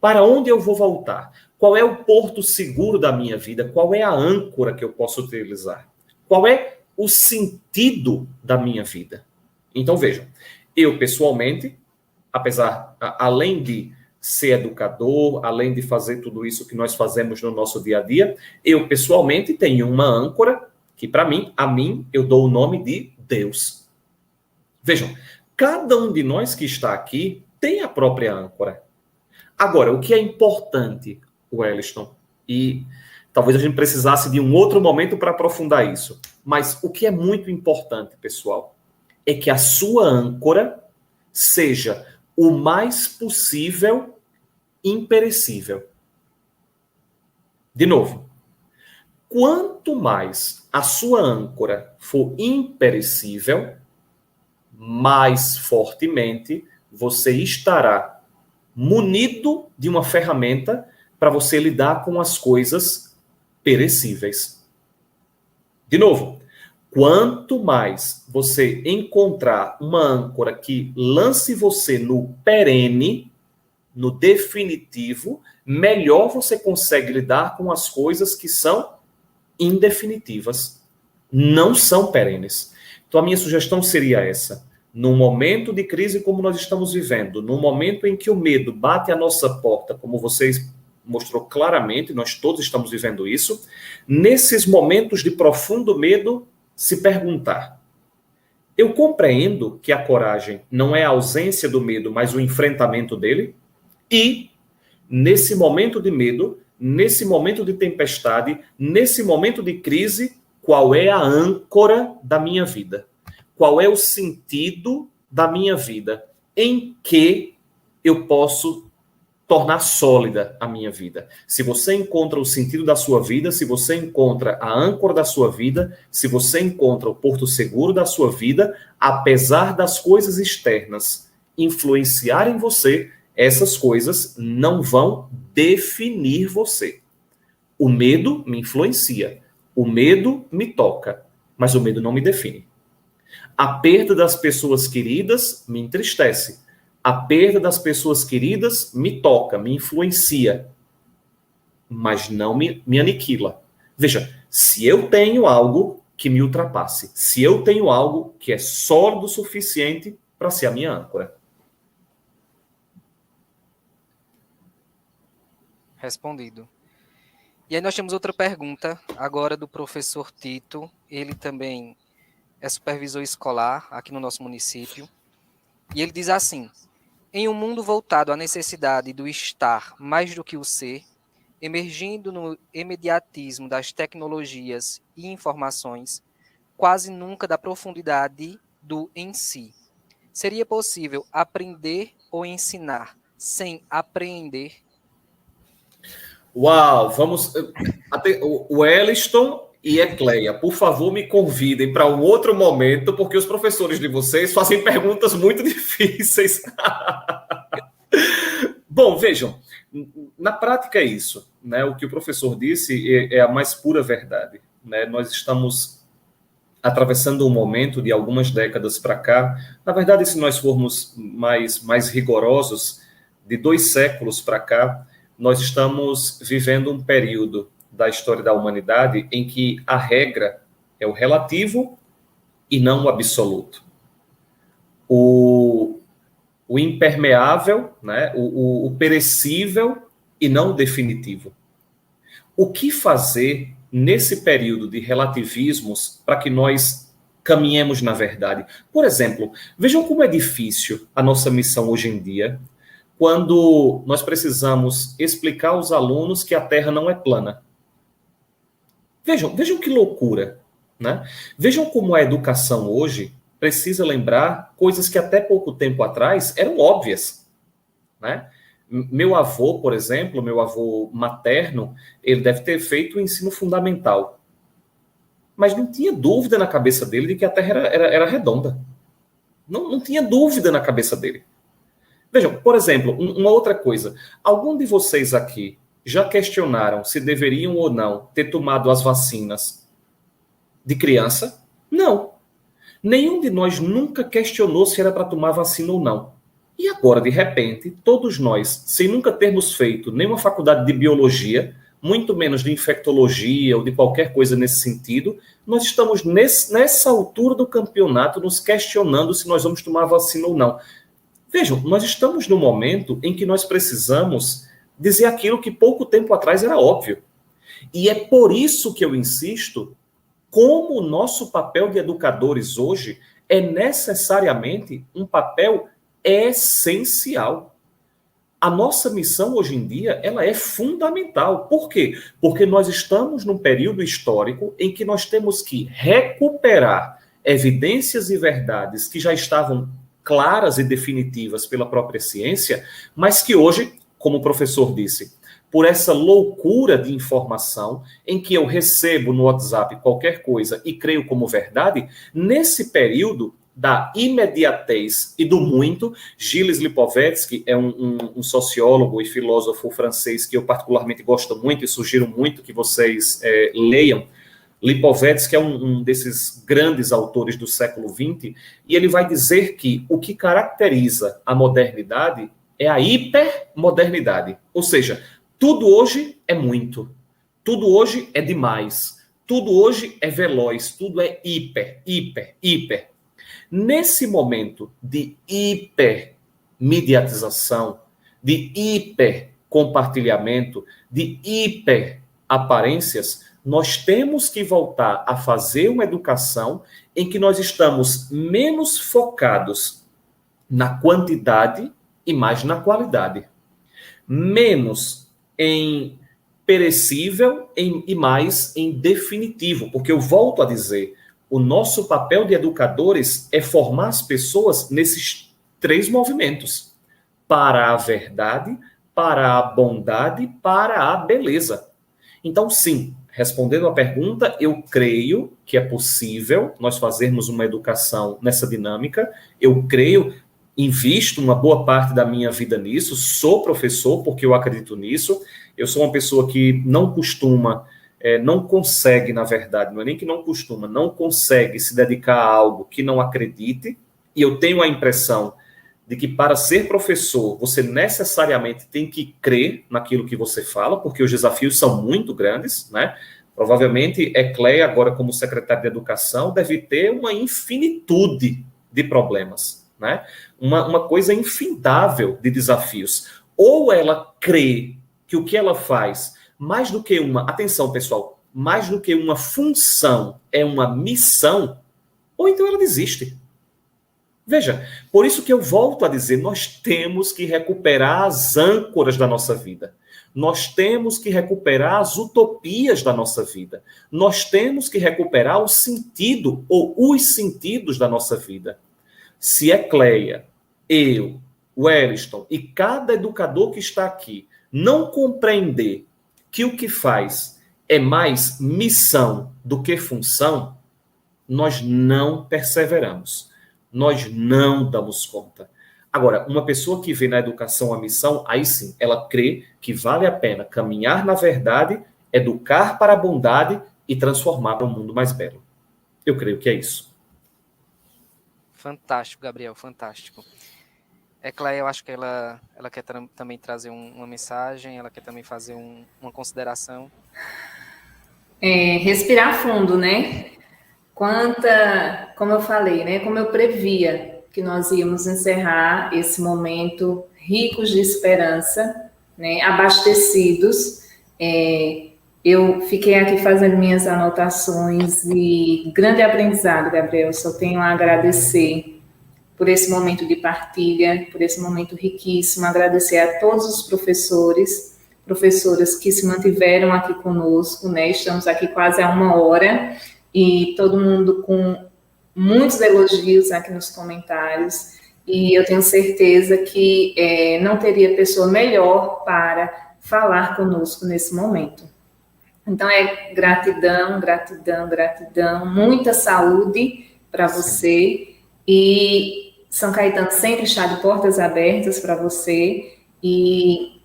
para onde eu vou voltar? Qual é o porto seguro da minha vida? Qual é a âncora que eu posso utilizar? Qual é o sentido da minha vida? Então, vejam, eu pessoalmente, além de ser educador, além de fazer tudo isso que nós fazemos no nosso dia a dia, eu pessoalmente tenho uma âncora que, para mim, eu dou o nome de Deus. Vejam, cada um de nós que está aqui tem a própria âncora. Agora, o que é importante, Wellington, e talvez a gente precisasse de um outro momento para aprofundar isso, mas o que é muito importante, pessoal, é que a sua âncora seja o mais possível imperecível. De novo, quanto mais a sua âncora for imperecível, mais fortemente você estará munido de uma ferramenta para você lidar com as coisas perecíveis. De novo, quanto mais você encontrar uma âncora que lance você no perene, no definitivo, melhor você consegue lidar com as coisas que são indefinitivas, não são perenes. Então a minha sugestão seria essa. Num momento de crise como nós estamos vivendo, num momento em que o medo bate à nossa porta, como vocês mostrou claramente, nós todos estamos vivendo isso, nesses momentos de profundo medo, se perguntar, eu compreendo que a coragem não é a ausência do medo, mas o enfrentamento dele? E, nesse momento de medo, nesse momento de tempestade, nesse momento de crise, qual é a âncora da minha vida? Qual é o sentido da minha vida? Em que eu posso tornar sólida a minha vida. Se você encontra o sentido da sua vida, se você encontra a âncora da sua vida, se você encontra o porto seguro da sua vida, apesar das coisas externas influenciarem você, essas coisas não vão definir você. O medo me influencia, o medo me toca, mas o medo não me define. A perda das pessoas queridas me entristece. A perda das pessoas queridas me toca, me influencia, mas não me aniquila. Veja, se eu tenho algo que me ultrapasse, se eu tenho algo que é sólido o suficiente para ser a minha âncora. Respondido. E aí nós temos outra pergunta, agora do professor Tito. Ele também é supervisor escolar aqui no nosso município. E ele diz assim: em um mundo voltado à necessidade do estar mais do que o ser, emergindo no imediatismo das tecnologias e informações, quase nunca da profundidade do em si, seria possível aprender ou ensinar sem apreender? Uau, vamos... O Elliston e Ecleia, por favor, me convidem para um outro momento, porque os professores de vocês fazem perguntas muito difíceis. Bom, vejam, na prática é isso, né? O que o professor disse é a mais pura verdade, né? Nós estamos atravessando um momento de algumas décadas para cá. Na verdade, se nós formos mais rigorosos, de 2 séculos para cá, nós estamos vivendo um período da história da humanidade em que a regra é o relativo e não o absoluto. O impermeável, né? o perecível e não o definitivo. O que fazer nesse período de relativismos para que nós caminhemos na verdade? Por exemplo, vejam como é difícil a nossa missão hoje em dia, quando nós precisamos explicar aos alunos que a Terra não é plana. Vejam que loucura, né? Vejam como a educação hoje precisa lembrar coisas que até pouco tempo atrás eram óbvias, né? Meu avô, por exemplo, meu avô materno, ele deve ter feito o ensino fundamental, mas não tinha dúvida na cabeça dele de que a Terra era redonda. Não tinha dúvida na cabeça dele. Vejam, por exemplo, uma outra coisa. Algum de vocês aqui já questionaram se deveriam ou não ter tomado as vacinas de criança? Não. Nenhum de nós nunca questionou se era para tomar vacina ou não. E agora, de repente, todos nós, sem nunca termos feito nenhuma faculdade de biologia, muito menos de infectologia ou de qualquer coisa nesse sentido, nós estamos nessa altura do campeonato nos questionando se nós vamos tomar vacina ou não. Vejam, nós estamos no momento em que nós precisamos dizer aquilo que pouco tempo atrás era óbvio. E é por isso que eu insisto, como o nosso papel de educadores hoje é necessariamente um papel essencial. A nossa missão hoje em dia, ela é fundamental. Por quê? Porque nós estamos num período histórico em que nós temos que recuperar evidências e verdades que já estavam claras e definitivas pela própria ciência, mas que hoje, como o professor disse, por essa loucura de informação em que eu recebo no WhatsApp qualquer coisa e creio como verdade, nesse período da imediatez e do muito, Gilles Lipovetsky é um sociólogo e filósofo francês que eu particularmente gosto muito e sugiro muito que vocês leiam. Lipovetsky é um desses grandes autores do século XX, e ele vai dizer que o que caracteriza a modernidade é a hipermodernidade. Ou seja, tudo hoje é muito, tudo hoje é demais, tudo hoje é veloz, tudo é hiper. Nesse momento de hipermediatização, de hipercompartilhamento, de hiperaparências, nós temos que voltar a fazer uma educação em que nós estamos menos focados na quantidade e mais na qualidade. Menos em perecível e mais em definitivo. Porque eu volto a dizer, o nosso papel de educadores é formar as pessoas nesses 3 movimentos. Para a verdade, para a bondade, para a beleza. Então, sim, respondendo à pergunta, eu creio que é possível nós fazermos uma educação nessa dinâmica. Eu creio, invisto uma boa parte da minha vida nisso, sou professor porque eu acredito nisso. Eu sou uma pessoa que não costuma, não consegue, na verdade, não é nem que não costuma, não consegue se dedicar a algo que não acredite, e eu tenho a impressão de que para ser professor, você necessariamente tem que crer naquilo que você fala, porque os desafios são muito grandes, né? Provavelmente, Ecleia, agora como secretária de Educação, deve ter uma infinitude de problemas, né? Uma coisa infindável de desafios. Ou ela crê que o que ela faz, mais do que uma, atenção pessoal, mais do que uma função, é uma missão, ou então ela desiste. Veja, por isso que eu volto a dizer, nós temos que recuperar as âncoras da nossa vida. Nós temos que recuperar as utopias da nossa vida. Nós temos que recuperar o sentido ou os sentidos da nossa vida. Se Ecleia, eu, Wellington e cada educador que está aqui não compreender que o que faz é mais missão do que função, nós não perseveramos. Nós não damos conta. Agora, uma pessoa que vê na educação a missão, aí sim, ela crê que vale a pena caminhar na verdade, educar para a bondade e transformar para um mundo mais belo. Eu creio que é isso. Fantástico, Gabriel, fantástico. Cléia, eu acho que ela quer também trazer uma mensagem, ela quer também fazer uma consideração. Respirar fundo, né? Como eu falei, né? Como eu previa que nós íamos encerrar esse momento ricos de esperança, né? Abastecidos. Eu fiquei aqui fazendo minhas anotações e grande aprendizado, Gabriel. Só tenho a agradecer por esse momento de partilha, por esse momento riquíssimo, agradecer a todos os professoras que se mantiveram aqui conosco, né? Estamos aqui quase há 1 hora e todo mundo com muitos elogios aqui nos comentários, e eu tenho certeza que não teria pessoa melhor para falar conosco nesse momento. Então, gratidão, gratidão, gratidão, muita saúde para você, e São Caetano sempre está de portas abertas para você, e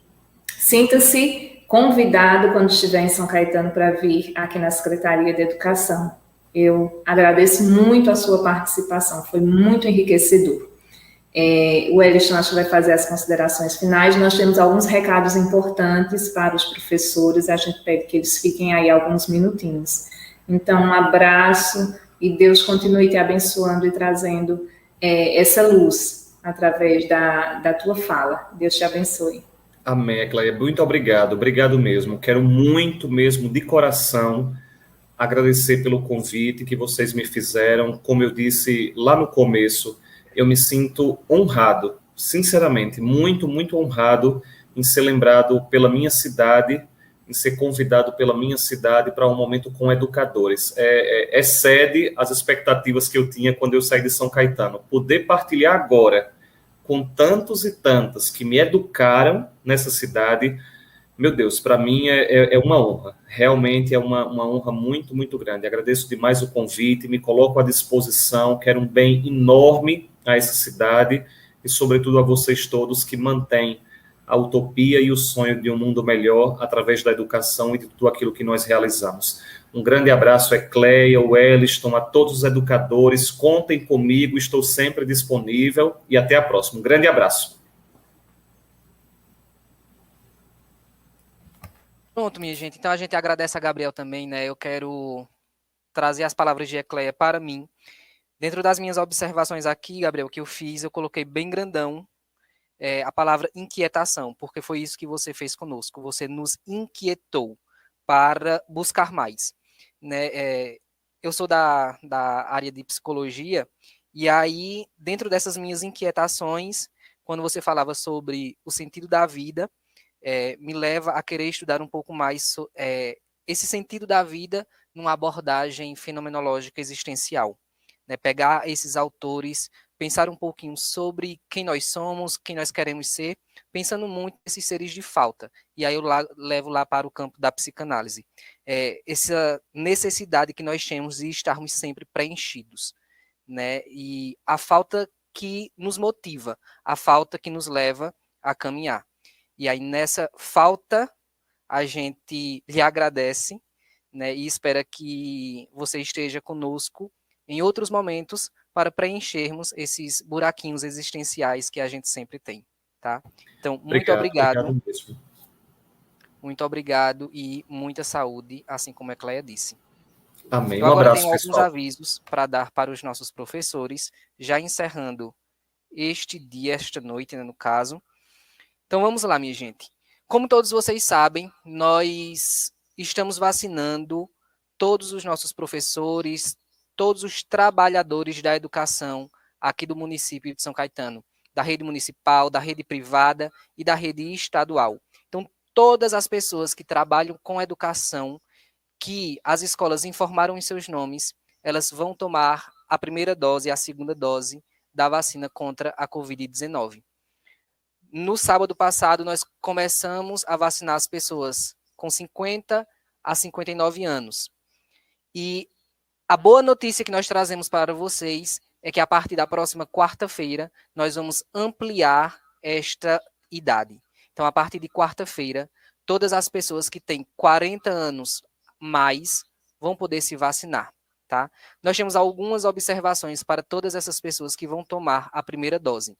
sinta-se convidado quando estiver em São Caetano para vir aqui na Secretaria de Educação. Eu agradeço muito a sua participação, foi muito enriquecedor. O Wellington acho que vai fazer as considerações finais. Nós temos alguns recados importantes para os professores, a gente pede que eles fiquem aí alguns minutinhos. Então, um abraço e Deus continue te abençoando e trazendo essa luz através da tua fala. Deus te abençoe. Amém, Cléia. Muito obrigado, obrigado mesmo. Quero muito mesmo, de coração, agradecer pelo convite que vocês me fizeram. Como eu disse lá no começo, eu me sinto honrado, sinceramente, muito, muito honrado em ser lembrado pela minha cidade, em ser convidado pela minha cidade para um momento com educadores. Excede as expectativas que eu tinha quando eu saí de São Caetano. Poder partilhar agora com tantos e tantas que me educaram nessa cidade, meu Deus, para mim é uma honra. Realmente é uma honra muito, muito grande. Agradeço demais o convite, me coloco à disposição, quero um bem enorme a essa cidade e, sobretudo, a vocês todos que mantêm a utopia e o sonho de um mundo melhor através da educação e de tudo aquilo que nós realizamos. Um grande abraço, Cléia, Wellington, a todos os educadores. Contem comigo, estou sempre disponível e até a próxima. Um grande abraço. Pronto, minha gente. Então a gente agradece a Gabriel também, né? Eu quero trazer as palavras de Ecléia para mim. Dentro das minhas observações aqui, Gabriel, que eu fiz, eu coloquei bem grandão a palavra inquietação, porque foi isso que você fez conosco. Você nos inquietou para buscar mais, né? Eu sou da área de psicologia, e aí, dentro dessas minhas inquietações, quando você falava sobre o sentido da vida, me leva a querer estudar um pouco mais esse sentido da vida numa abordagem fenomenológica existencial, né? Pegar esses autores pensar um pouquinho sobre quem nós somos, quem nós queremos ser, pensando muito nesses seres de falta. E aí eu levo lá para o campo da psicanálise. Essa necessidade que nós temos de estarmos sempre preenchidos, né? E a falta que nos motiva, a falta que nos leva a caminhar. E aí nessa falta a gente lhe agradece, né? E espera que você esteja conosco em outros momentos para preenchermos esses buraquinhos existenciais que a gente sempre tem, tá? Então, muito obrigado. Obrigado mesmo. Muito obrigado e muita saúde, assim como a Cleia disse. Amém. Eu Um agora abraço, tenho alguns pessoal. avisos para dar para os nossos professores, já encerrando este dia, esta noite, né, no caso. Então, vamos lá, minha gente. Como todos vocês sabem, nós estamos vacinando todos os nossos professores, todos os trabalhadores da educação aqui do município de São Caetano, da rede municipal, da rede privada e da rede estadual. Então, todas as pessoas que trabalham com educação, que as escolas informaram em seus nomes, elas vão tomar a primeira dose e a segunda dose da vacina contra a Covid-19. No sábado passado, nós começamos a vacinar as pessoas com 50 a 59 anos. E a boa notícia que nós trazemos para vocês é que a partir da próxima quarta-feira, nós vamos ampliar esta idade. Então, a partir de quarta-feira, todas as pessoas que têm 40 anos mais vão poder se vacinar, tá? Nós temos algumas observações para todas essas pessoas que vão tomar a primeira dose.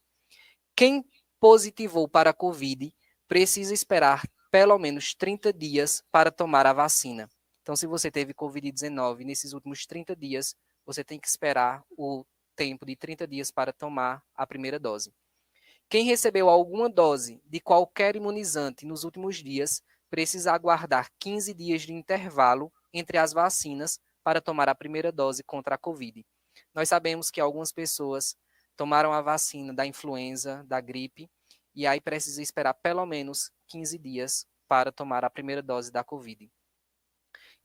Quem positivou para a Covid precisa esperar pelo menos 30 dias para tomar a vacina. Então, se você teve Covid-19 nesses últimos 30 dias, você tem que esperar o tempo de 30 dias para tomar a primeira dose. Quem recebeu alguma dose de qualquer imunizante nos últimos dias precisa aguardar 15 dias de intervalo entre as vacinas para tomar a primeira dose contra a Covid. Nós sabemos que algumas pessoas tomaram a vacina da influenza, da gripe, e aí precisa esperar pelo menos 15 dias para tomar a primeira dose da Covid.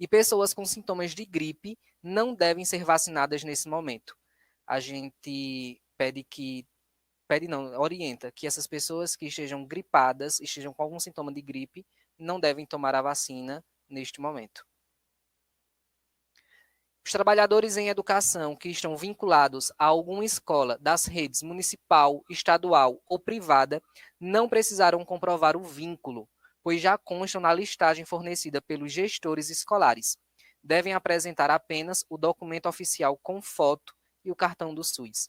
E pessoas com sintomas de gripe não devem ser vacinadas nesse momento. A gente orienta que essas pessoas que estejam gripadas, estejam com algum sintoma de gripe, não devem tomar a vacina neste momento. Os trabalhadores em educação que estão vinculados a alguma escola das redes municipal, estadual ou privada não precisarão comprovar o vínculo, pois já constam na listagem fornecida pelos gestores escolares. Devem apresentar apenas o documento oficial com foto e o cartão do SUS.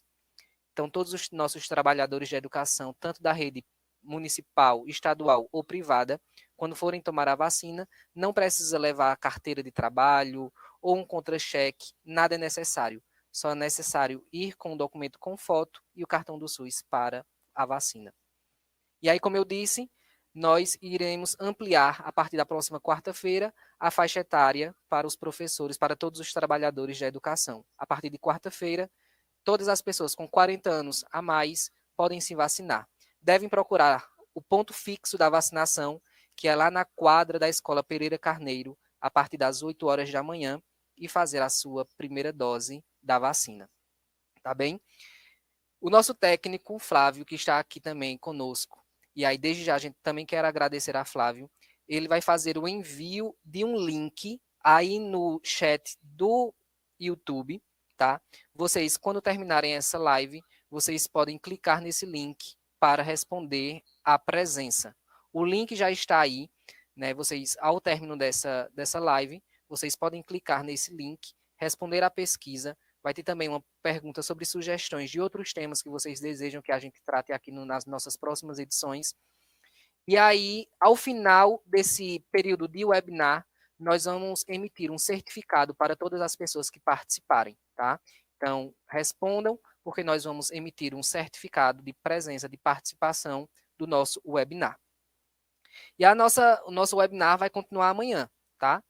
Então, todos os nossos trabalhadores de educação, tanto da rede municipal, estadual ou privada, quando forem tomar a vacina, não precisa levar a carteira de trabalho ou um contra-cheque, nada é necessário. Só é necessário ir com o documento com foto e o cartão do SUS para a vacina. E aí, como eu disse, nós iremos ampliar, a partir da próxima quarta-feira, a faixa etária para os professores, para todos os trabalhadores da educação. A partir de quarta-feira, todas as pessoas com 40 anos a mais podem se vacinar. Devem procurar o ponto fixo da vacinação, que é lá na quadra da Escola Pereira Carneiro, a partir das 8 horas da manhã, e fazer a sua primeira dose da vacina. Tá bem? O nosso técnico, Flávio, que está aqui também conosco, e aí desde já a gente também quer agradecer a Flávio, ele vai fazer o envio de um link aí no chat do YouTube, tá? Vocês, quando terminarem essa live, vocês podem clicar nesse link para responder a presença. O link já está aí, né? Vocês, ao término dessa live, vocês podem clicar nesse link, responder a pesquisa. Vai ter também uma pergunta sobre sugestões de outros temas que vocês desejam que a gente trate aqui nas nossas próximas edições. E aí, ao final desse período de webinar, nós vamos emitir um certificado para todas as pessoas que participarem, tá? Então, respondam, porque nós vamos emitir um certificado de presença, de participação do nosso webinar. E o nosso webinar vai continuar amanhã, tá?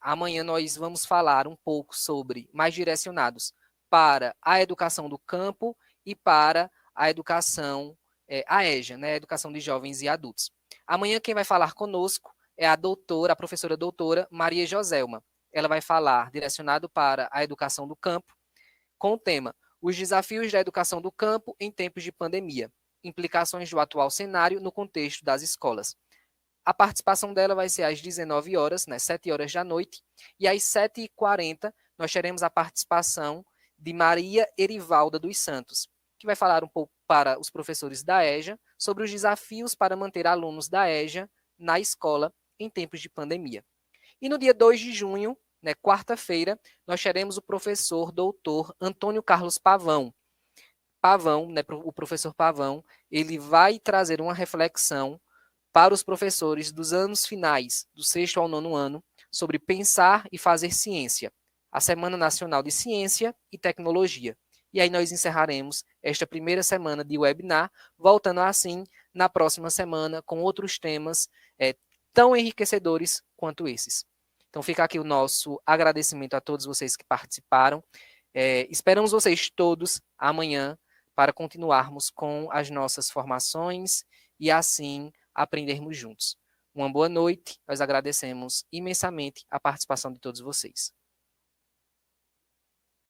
Amanhã nós vamos falar um pouco sobre, mais direcionados para a educação do campo e para a educação, a EJA, né, a educação de jovens e adultos. Amanhã quem vai falar conosco é a professora doutora Maria Joselma. Ela vai falar direcionado para a educação do campo, com o tema os desafios da educação do campo em tempos de pandemia, implicações do atual cenário no contexto das escolas. A participação dela vai ser às 19 horas, né, 7 horas da noite, e às 7h40 nós teremos a participação de Maria Erivalda dos Santos, que vai falar um pouco para os professores da EJA sobre os desafios para manter alunos da EJA na escola em tempos de pandemia. E no dia 2 de junho, né, quarta-feira, nós teremos o professor doutor Antônio Carlos Pavão. Né, o professor Pavão, ele vai trazer uma reflexão para os professores dos anos finais, do 6º ao 9º ano, sobre pensar e fazer ciência, a Semana Nacional de Ciência e Tecnologia. E aí nós encerraremos esta primeira semana de webinar, voltando assim na próxima semana com outros temas tão enriquecedores quanto esses. Então fica aqui o nosso agradecimento a todos vocês que participaram. Esperamos vocês todos amanhã para continuarmos com as nossas formações e assim aprendermos juntos. Uma boa noite, nós agradecemos imensamente a participação de todos vocês.